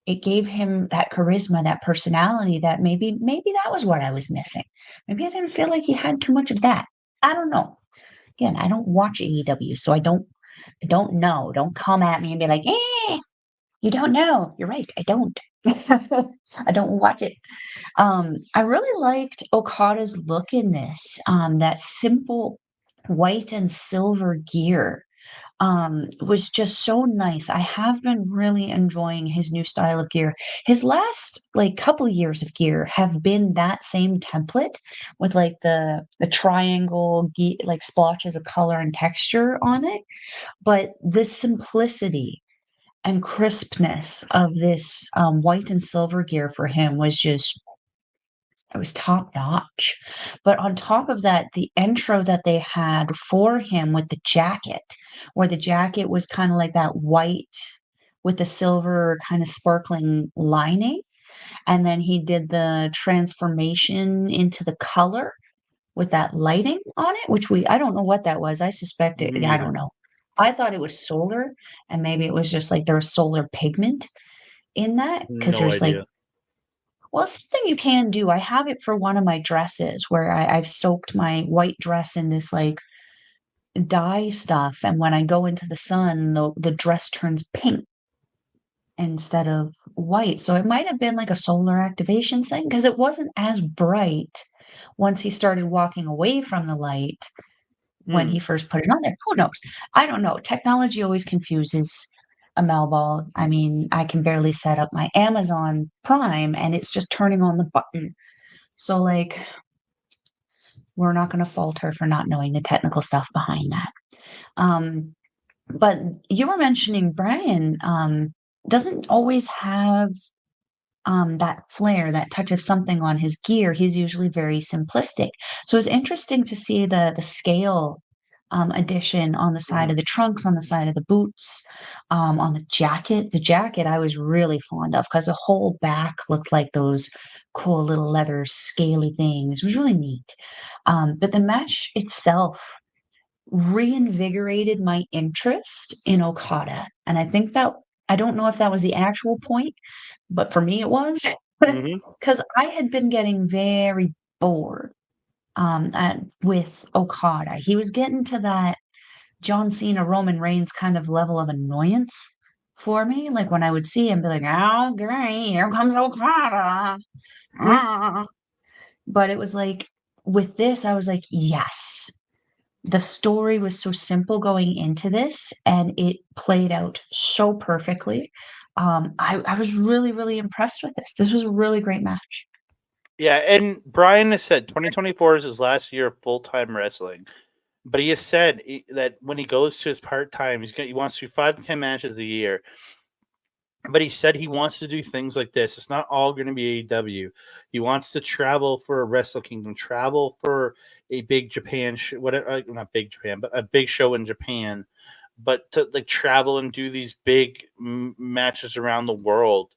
It gave him that charisma, that personality that maybe that was what I was missing. Maybe I didn't feel like he had too much of that. I don't know. Again, I don't watch AEW, so I don't know. Don't come at me and be like, you don't know. You're right. I don't. I don't watch it. I really liked Okada's look in this. That simple white and silver gear was just so nice. I have been really enjoying his new style of gear. His last like couple years of gear have been that same template with like the triangle like splotches of color and texture on it, but the simplicity and crispness of this white and silver gear for him was just it was top notch. But on top of that, the intro that they had for him with the jacket, where the jacket was kind of like that white with the silver kind of sparkling lining. And then he did the transformation into the color with that lighting on it, which I don't know what that was. I suspect it, Me I neither. don't know. I thought it was solar, and maybe it was just like there was solar pigment in that because No there's like idea. well, something you can do. I have it for one of my dresses where I've soaked my white dress in this like dye stuff, and when I go into the sun, the dress turns pink instead of white. So it might have been like a solar activation thing because it wasn't as bright once he started walking away from the light when Hmm. he first put it on there. Who knows? I don't know. Technology always confuses a Melball. I mean, I can barely set up my Amazon Prime and it's just turning on the button. So, like, we're not going to fault her for not knowing the technical stuff behind that. Um, but you were mentioning Brian doesn't always have that flair, that touch of something on his gear. He's usually very simplistic. So it's interesting to see the scale addition on the side Hmm. of the trunks, on the side of the boots, on the jacket. The jacket I was really fond of because the whole back looked like those cool little leather scaly things. It was really neat. But the match itself reinvigorated my interest in Okada. And I think that I don't know if that was the actual point, but for me it was Hmm. because I had been getting very bored with Okada. He was getting to that John Cena, Roman Reigns kind of level of annoyance for me. Like when I would see him, be like, "Oh, great, here comes Okada." Ah. But it was like with this, I was like, "Yes." The story was so simple going into this, and it played out so perfectly. I was really, really impressed with this. This was a really great match. Yeah, and Brian has said 2024 is his last year of full-time wrestling. But he has said that when he goes to his part-time, he wants to do 5 to 10 matches a year. But he said he wants to do things like this. It's not all going to be AEW. He wants to travel for a Wrestle Kingdom, travel for a big Japan, whatever, not big Japan, but a big show in Japan. But to like travel and do these big matches around the world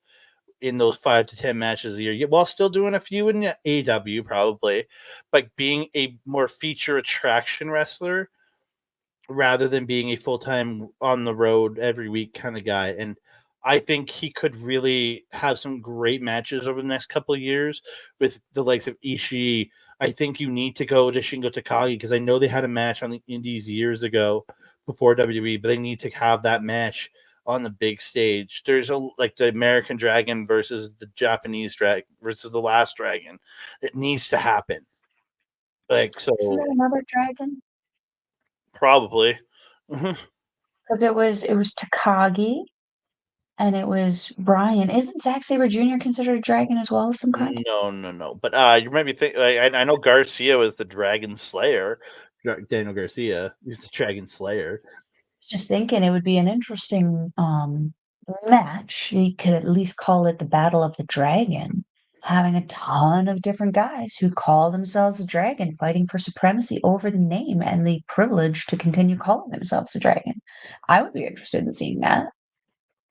in those 5 to 10 matches a year, while still doing a few in AEW probably, but being a more feature attraction wrestler rather than being a full time on the road every week kind of guy. And I think he could really have some great matches over the next couple of years with the likes of Ishii. I think you need to go to Shingo Takagi because I know they had a match on the Indies years ago before WWE, but they need to have that match on the big stage. There's a like the American Dragon versus the Japanese Dragon versus the Last Dragon. It needs to happen. Like Isn't so, there another dragon? probably. Because it was Takagi and it was Brian. Isn't Zack Sabre Jr. considered a dragon as well of some kind? No, no, no. But you might be thinking. I know Garcia was the Dragon Slayer. Daniel Garcia. He's the Dragon Slayer. Just thinking it would be an interesting match. You could at least call it the Battle of the Dragon, having a ton of different guys who call themselves a dragon, fighting for supremacy over the name and the privilege to continue calling themselves a dragon. I would be interested in seeing that.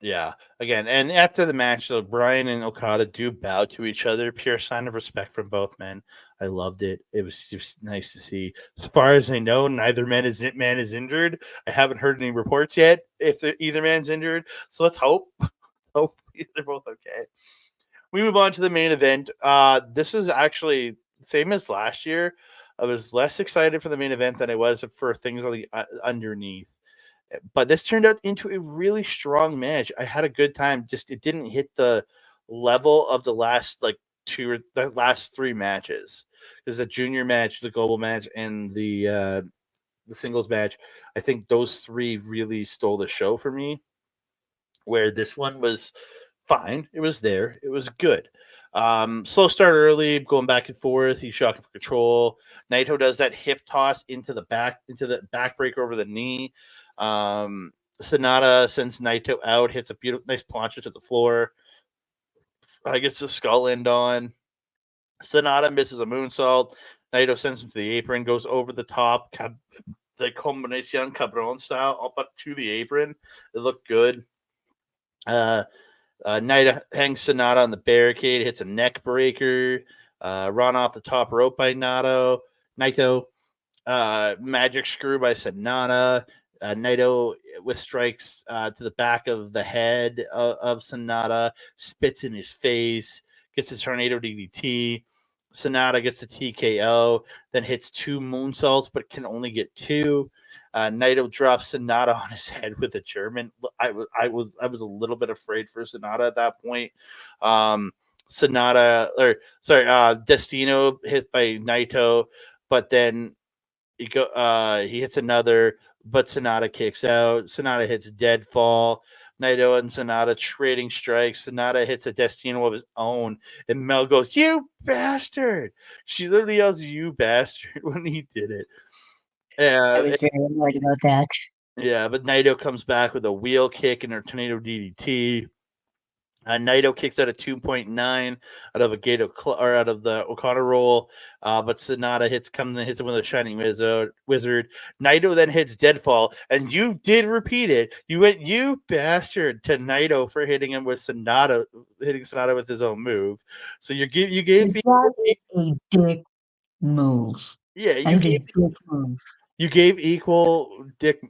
Yeah. Again, and after the match, though, Brian and Okada do bow to each other. Pure sign of respect from both men. I loved it. It was just nice to see. As far as I know, neither man is injured. I haven't heard any reports yet if either man's injured. So let's hope. Hope they're both okay. We move on to the main event. This is actually same as last year. I was less excited for the main event than I was for things on the underneath. But this turned out into a really strong match. I had a good time. Just it didn't hit the level of the last like the last 3 matches. There's the junior match, the global match, and the singles match. I think those 3 really stole the show for me. Where this one was fine. It was there. It was good. Slow start early, going back and forth. He's shocking for control. Naito does that hip toss into the backbreaker over the knee. Sanada sends Naito out, hits a beautiful, nice plancha to the floor. Gets the skull end on. Sanada misses a moonsault. Naito sends him to the apron, goes over the top, the combination cabron style up to the apron. It looked good. Uh, Naito hangs Sanada on the barricade, hits a neck breaker, run off the top rope by Naito, magic screw by Sanada. Naito with strikes to the back of the head of Sanada, spits in his face, gets his tornado DDT. Sanada gets the TKO, then hits 2 moonsaults, but can only get 2. Naito drops Sanada on his head with a German. I was a little bit afraid for Sanada at that point. Destino hit by Naito, but then he hits another, but Sanada kicks out. Sanada hits deadfall. Naito and Sanada trading strikes. Sanada hits a Destino of his own, and Mel goes, "You bastard!" She literally yells, "You bastard!" when he did it. I Uh, was very annoyed about that. yeah, but Naito comes back with a wheel kick and a tornado DDT. Naito kicks out a 2.9 out of a or out of the Okada roll, but Sanada hits him with a shining wizard. Naito then hits deadfall, and you did repeat it. You went, "You bastard," to Naito for hitting him with hitting Sanada with his own move. So you gave That is a dick move. yeah That is a dick move. you gave equal dick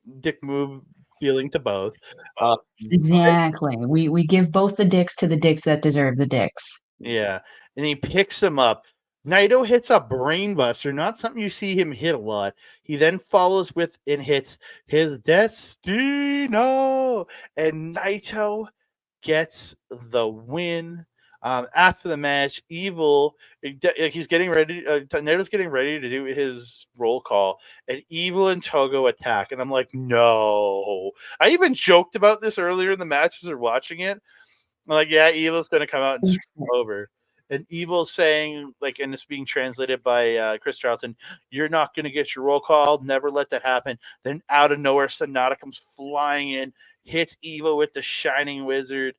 move feeling to both. Uh, Exactly. We give both the dicks to the dicks that deserve the dicks. Yeah, and he picks him up. Naito hits a brainbuster, not something you see him hit a lot. He then follows with and hits his Destino, and Naito gets the win. After the match, he's getting ready. Naito's getting ready to do his roll call, and Evil and Togo attack. And I'm like, no. I even joked about this earlier in the match as we're watching it. I'm like, yeah, Evil's going to come out and screw him over. And Evil saying, like, and it's being translated by Chris Charlton, "You're not going to get your roll call. Never let that happen." Then out of nowhere, Sanada comes flying in, hits Evil with the Shining Wizard,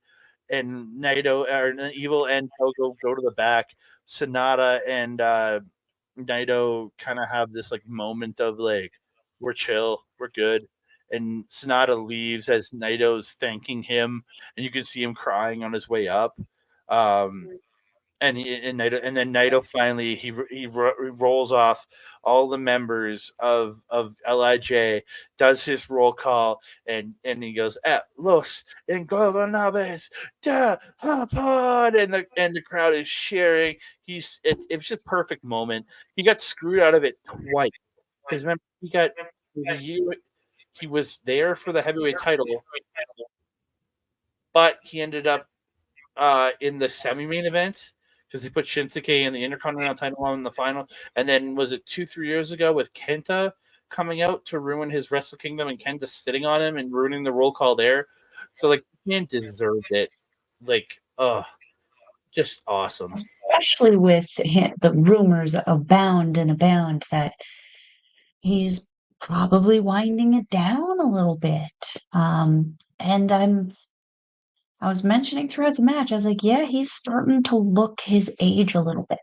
and Naito or Evil and Togo go to the back. Sanada and Naito kind of have this like moment of like, we're chill, we're good. And Sanada leaves as Naito's thanking him, and you can see him crying on his way up. Um, and then Naito finally he rolls off all the members of Lij, does his roll call, and he goes at Los Ingobernables da Japón, and the crowd is cheering. It was just a perfect moment. He got screwed out of it twice because remember the year he was there for the heavyweight title, but he ended up in the semi-main event because he put Shinsuke in the Intercontinental title on in the final. And then was it 2-3 years ago with Kenta coming out to ruin his Wrestle Kingdom and Kenta sitting on him and ruining the roll call there. So like, man deserved it. Like, just awesome. Especially with the rumors abound and abound that he's probably winding it down a little bit. And I was mentioning throughout the match, I was like, yeah, he's starting to look his age a little bit.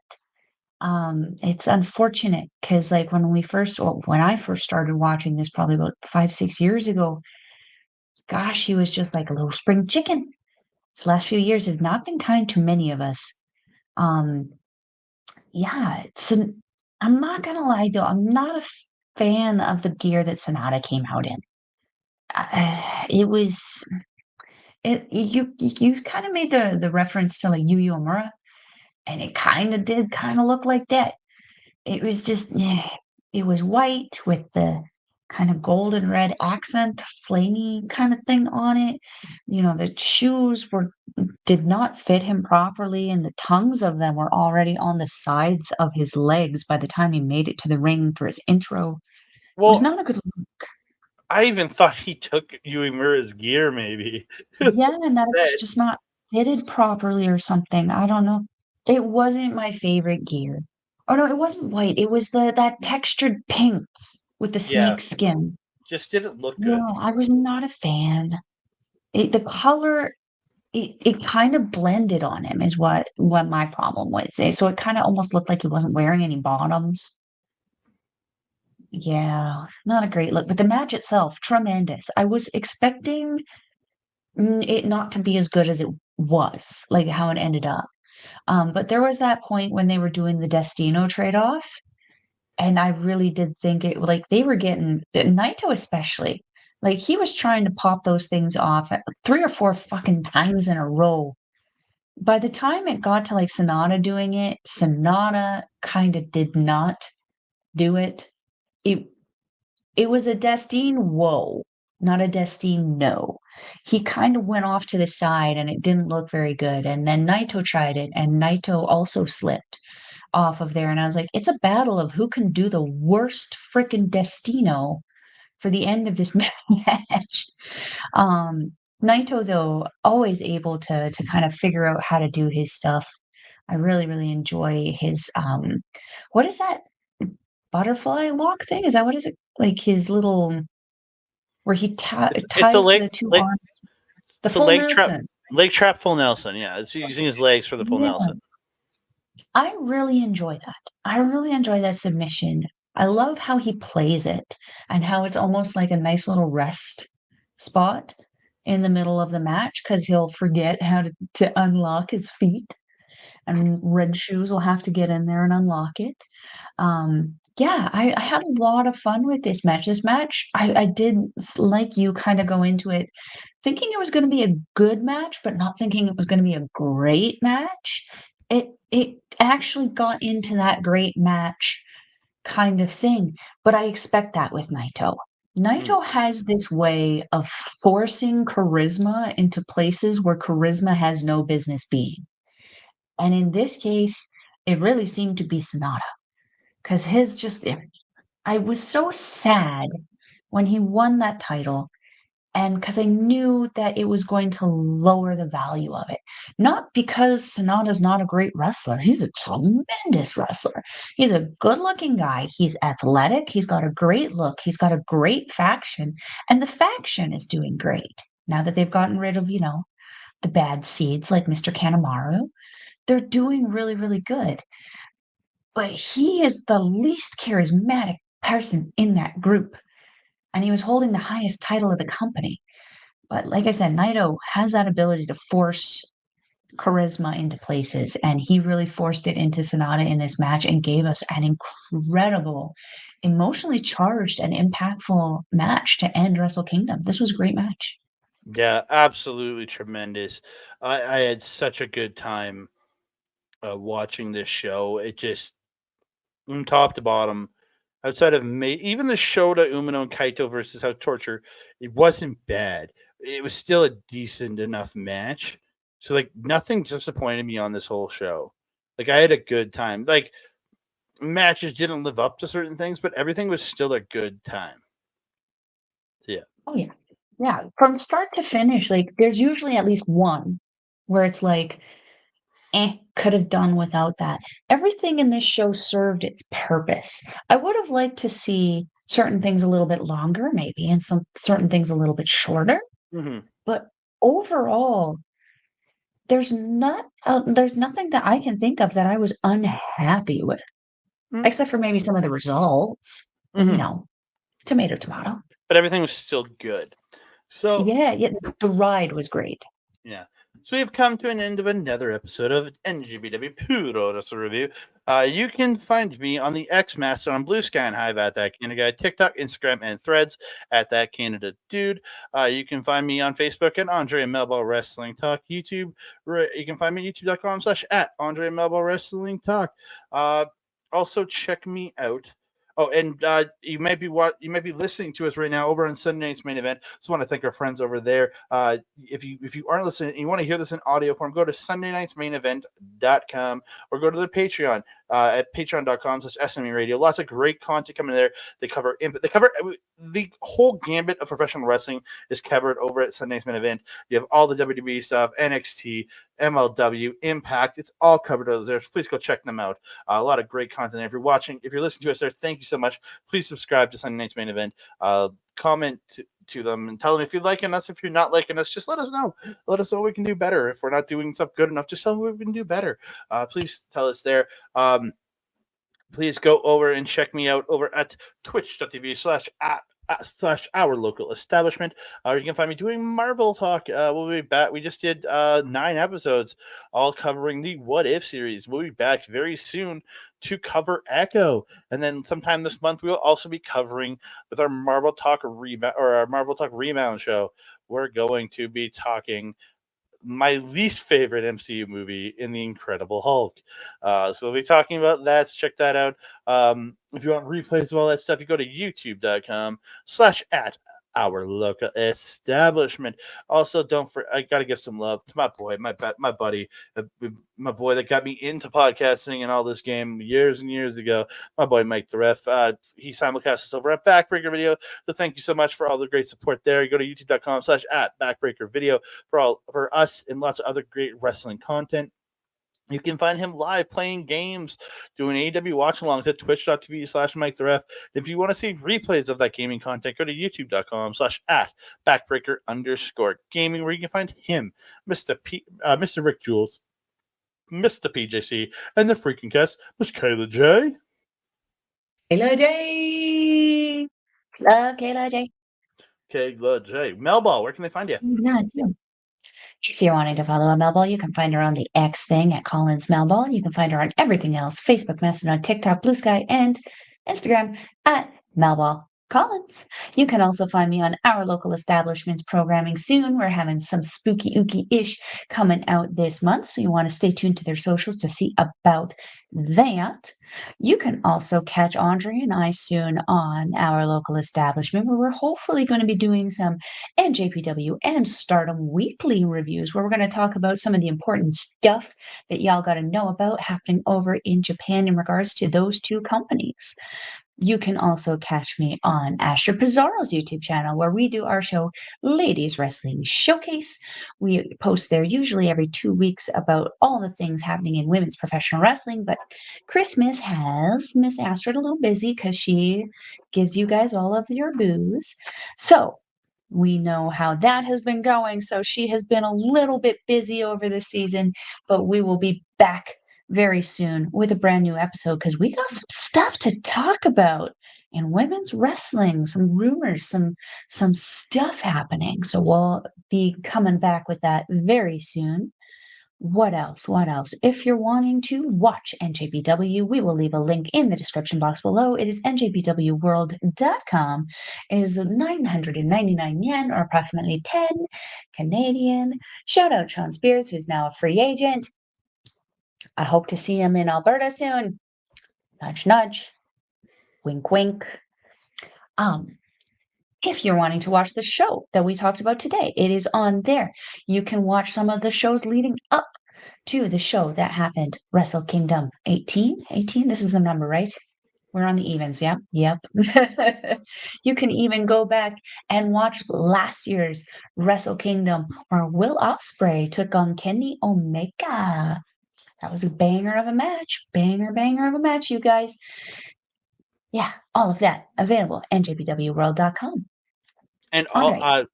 It's unfortunate because like when I first started watching this probably about 5, 6 years ago, gosh, he was just like a little spring chicken. These last few years have not been kind to many of us. Um, yeah, I'm not gonna lie though, I'm not a fan of the gear that Sonata came out in. It was you kind of made the reference to like Yu Yu Amura, and it kind of did kind of look like that. It was just, yeah, it was white with the kind of golden red accent, flamey kind of thing on it. You know, the shoes did not fit him properly, and the tongues of them were already on the sides of his legs by the time he made it to the ring for his intro. It was Well, not a good look. I even thought he took Uemura's gear, maybe. Yeah, and that it was just not fitted properly or something. I don't know. It wasn't my favorite gear. Oh no, it wasn't white. It was that textured pink with the Yeah, snake skin. just didn't look Yeah, good. I was not a fan. The color, it kind of blended on him is what my problem was. So it kind of almost looked like he wasn't wearing any bottoms. Yeah, not a great look. But the match itself, tremendous. I was expecting it not to be as good as it was, like how it ended up. But there was that point when they were doing the Destino trade-off, and I really did think it like they were getting Naito especially. Like he was trying to pop those things off 3 or 4 fucking times in a row. By the time it got to like Sonata doing it, Sonata kind of did not do it. It it was a Destine whoa, not a Destine no. He kind of went off to the side and it didn't look very good. And then Naito tried it and Naito also slipped off of there. And I was like, it's a battle of who can do the worst freaking Destino for the end of this match. Um, Naito, though, always able to kind of figure out how to do his stuff. I really, really enjoy his what is that butterfly lock thing? Is that what is it? Like his little where he It's a ties the two arms, the it's a full Nelson. leg trap full Nelson. Yeah, it's using his legs for the full Yeah, Nelson. I really enjoy that. I really enjoy that submission. I love how he plays it and how it's almost like a nice little rest spot in the middle of the match because he'll forget how to unlock his feet, and Red Shoes will have to get in there and unlock it. Yeah, I had a lot of fun with this match. This match, I did like you kind of go into it thinking it was going to be a good match, but not thinking it was going to be a great match. It actually got into that great match kind of thing, but I expect that with Naito. Mm. Naito has this way of forcing charisma into places where charisma has no business being. And in this case, it really seemed to be Sonata because his just I was so sad when he won that title and because I knew that it was going to lower the value of it. Not because Sanada's not a great wrestler. He's a tremendous wrestler. He's a good-looking guy. He's athletic. He's got a great look. He's got a great faction, and the faction is doing great. Now that they've gotten rid of, the bad seeds like Mr. Kanemaru, they're doing really, really good. But he is the least charismatic person in that group, and he was holding the highest title of the company. But like I said, Naito has that ability to force charisma into places, and he really forced it into Sanada in this match and gave us an incredible, emotionally charged and impactful match to end Wrestle Kingdom. This was a great match. Yeah, absolutely tremendous. I had such a good time watching this show. It just from top to bottom, outside of even the Shota Umino and Kaito versus House Torture, it wasn't bad. It was still a decent enough match. So like nothing disappointed me on this whole show. Like I had a good time. Like matches didn't live up to certain things, but everything was still a good time. So, yeah. Oh yeah. Yeah. From start to finish, like there's usually at least one where it's like, could have done without that. Everything in this show served its purpose. I would have liked to see certain things a little bit longer, maybe, and some certain things a little bit shorter. Mm-hmm. But overall, there's nothing that I can think of that I was unhappy with, except for maybe some of the results. But Mm-hmm. tomato, tomato. But everything was still good. So Yeah, yeah. The ride was great. yeah. So we've come to an end of another episode of NJPW Puroresu Review. You can find me on the X Master on Blue Sky and Hive at that Canada guy, TikTok, Instagram, and Threads at that Canada dude. You can find me on Facebook at Andre Melball Wrestling Talk. YouTube, you can find me at youtube.com/ at Andre Melball Wrestling Talk. Also check me out. Oh, and you might be listening to us right now over on Sunday night's main event. Just want to thank our friends over there. If you aren't listening and you want to hear this in audio form, go to sundaynightsmainevent.com or go to the Patreon at patreon.com/SME Radio. Lots of great content coming there. They cover the whole gambit of professional wrestling is covered over at Sunday's main event. You have all the WWE stuff, NXT, MLW, Impact. It's all covered over there. So please go check them out. A lot of great content there. If you're watching, if you're listening to us there, thank you so much. Please subscribe to Sunday Night's Main Event. Comment to them and tell them if you're liking us. If you're not liking us, just let us know. Let us know what we can do better. If we're not doing stuff good enough, just tell them we can do better. Please tell us there. Please go over and check me out over at twitch.tv/our local establishment. You can find me doing Marvel Talk. We'll be back. We just did 9 episodes, all covering the What If series. We'll be back very soon to cover Echo, and then sometime this month we will also be covering with our Marvel Talk Rebound show. We're going to be talking my least favorite MCU movie in The Incredible Hulk. So we'll be talking about that. So check that out. If you want replays of all that stuff, you go to youtube.com/at our local establishment. Also, I gotta give some love to my boy, my buddy, my boy that got me into podcasting and all this game years and years ago. My boy Mike the Ref. He simulcasts us over at Backbreaker Video. So thank you so much for all the great support there. You go to youtube.com/at Backbreaker Video for us and lots of other great wrestling content. You can find him live playing games, doing AEW watch-alongs at twitch.tv/Mike the Ref. If you want to see replays of that gaming content, go to youtube.com/at backbreaker_gaming, where you can find him, Mr. Rick Jules, Mr. PJC, and the freaking guest, Miss Kayla J. Kayla J. Love Kayla J. Kayla J. Melball, where can they find you? Not you. If you're wanting to follow Melball, you can find her on the X thing at Collins Melball. You can find her on everything else: Facebook, Mastodon, TikTok, Blue Sky, and Instagram at Melball Collins. You can also find me on our local establishments programming soon. We're having some spooky ooky-ish coming out this month, so you want to stay tuned to their socials to see about that. You can also catch Andre and I soon on our local establishment, where we're hopefully going to be doing some NJPW and Stardom weekly reviews, where we're going to talk about some of the important stuff that y'all got to know about happening over in Japan in regards to those two companies. You can also catch me on Asher Pizarro's YouTube channel, where we do our show, Ladies Wrestling Showcase. We post there usually every 2 weeks about all the things happening in women's professional wrestling. But Christmas has Miss Astrid a little busy because she gives you guys all of your booze. So we know how that has been going. So she has been a little bit busy over the season, but we will be back very soon with a brand new episode because we got some stuff to talk about in women's wrestling, some rumors, some stuff happening. So we'll be coming back with that very soon. What else? What else? If you're wanting to watch NJPW, we will leave a link in the description box below. It is njpwworld.com. It is 999 yen, or approximately 10 Canadian. Shout out Sean Spears, who's now a free agent. I hope to see him in Alberta soon. Nudge, nudge. Wink, wink. If you're wanting to watch the show that we talked about today, it is on there. You can watch some of the shows leading up to the show that happened, Wrestle Kingdom 18. 18, this is the number, right? We're on the evens, yeah? Yep. You can even go back and watch last year's Wrestle Kingdom, where Will Ospreay took on Kenny Omega. That was a banger of a match. Banger of a match, you guys. Yeah, all of that available at njpwworld.com. And Andre.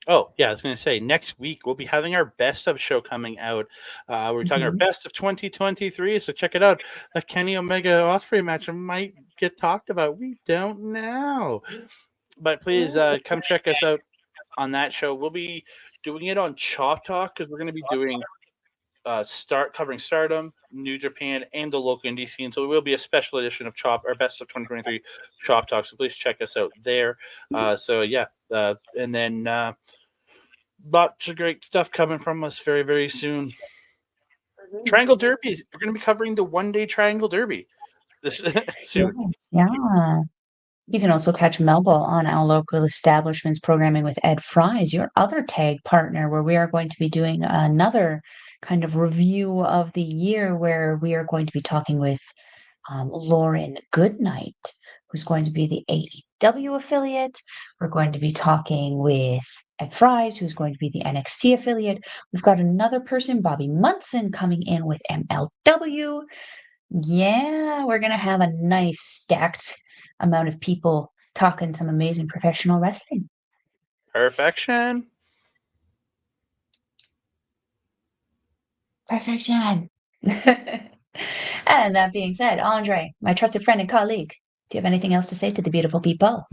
oh yeah, I was going to say next week we'll be having our best of show coming out. We're talking our best of 2023, so check it out. The Kenny Omega Ospreay match might get talked about. We don't know, but please come check us out on that show. We'll be doing it on Chop Talk because we're going to be doing covering Stardom, New Japan, and the local indie scene. So it will be a special edition of Chop, our best of 2023 Chop Talk. So please check us out there. And then lots of great stuff coming from us very, very soon. Triangle Derbies. We're going to be covering the one-day Triangle Derby this soon. Yes, yeah. You can also catch Melball on our local establishments programming with Ed Fries, your other tag partner, where we are going to be doing another kind of review of the year, where we are going to be talking with Lauren Goodnight, who's going to be the AEW affiliate. We're going to be talking with Ed Fries, who's going to be the NXT affiliate. We've got another person, Bobby Munson, coming in with MLW. Yeah, we're going to have a nice stacked amount of people talking some amazing professional wrestling. Perfection. Perfection. And that being said, Andre, my trusted friend and colleague, do you have anything else to say to the beautiful people?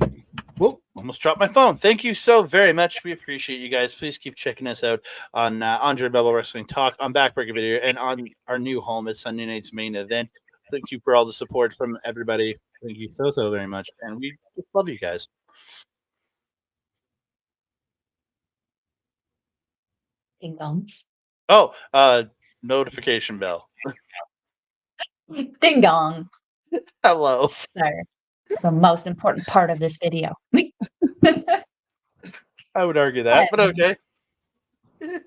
Whoa, almost dropped my phone. Thank you so very much. We appreciate you guys. Please keep checking us out on Andre Melball Wrestling Talk, on Backbreaker Video, and on our new home at Sunday Night's Main Event. Thank you for all the support from everybody. Thank you so very much. And we just love you guys. Ding dongs. Oh, notification bell. Ding dong. Hello. Sir. It's the most important part of this video. I would argue that, but okay.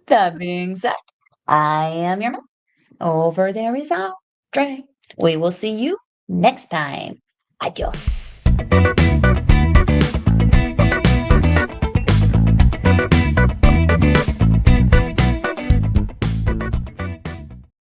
That being said, I am your mom. Over there is Andre. We will see you next time. Adios.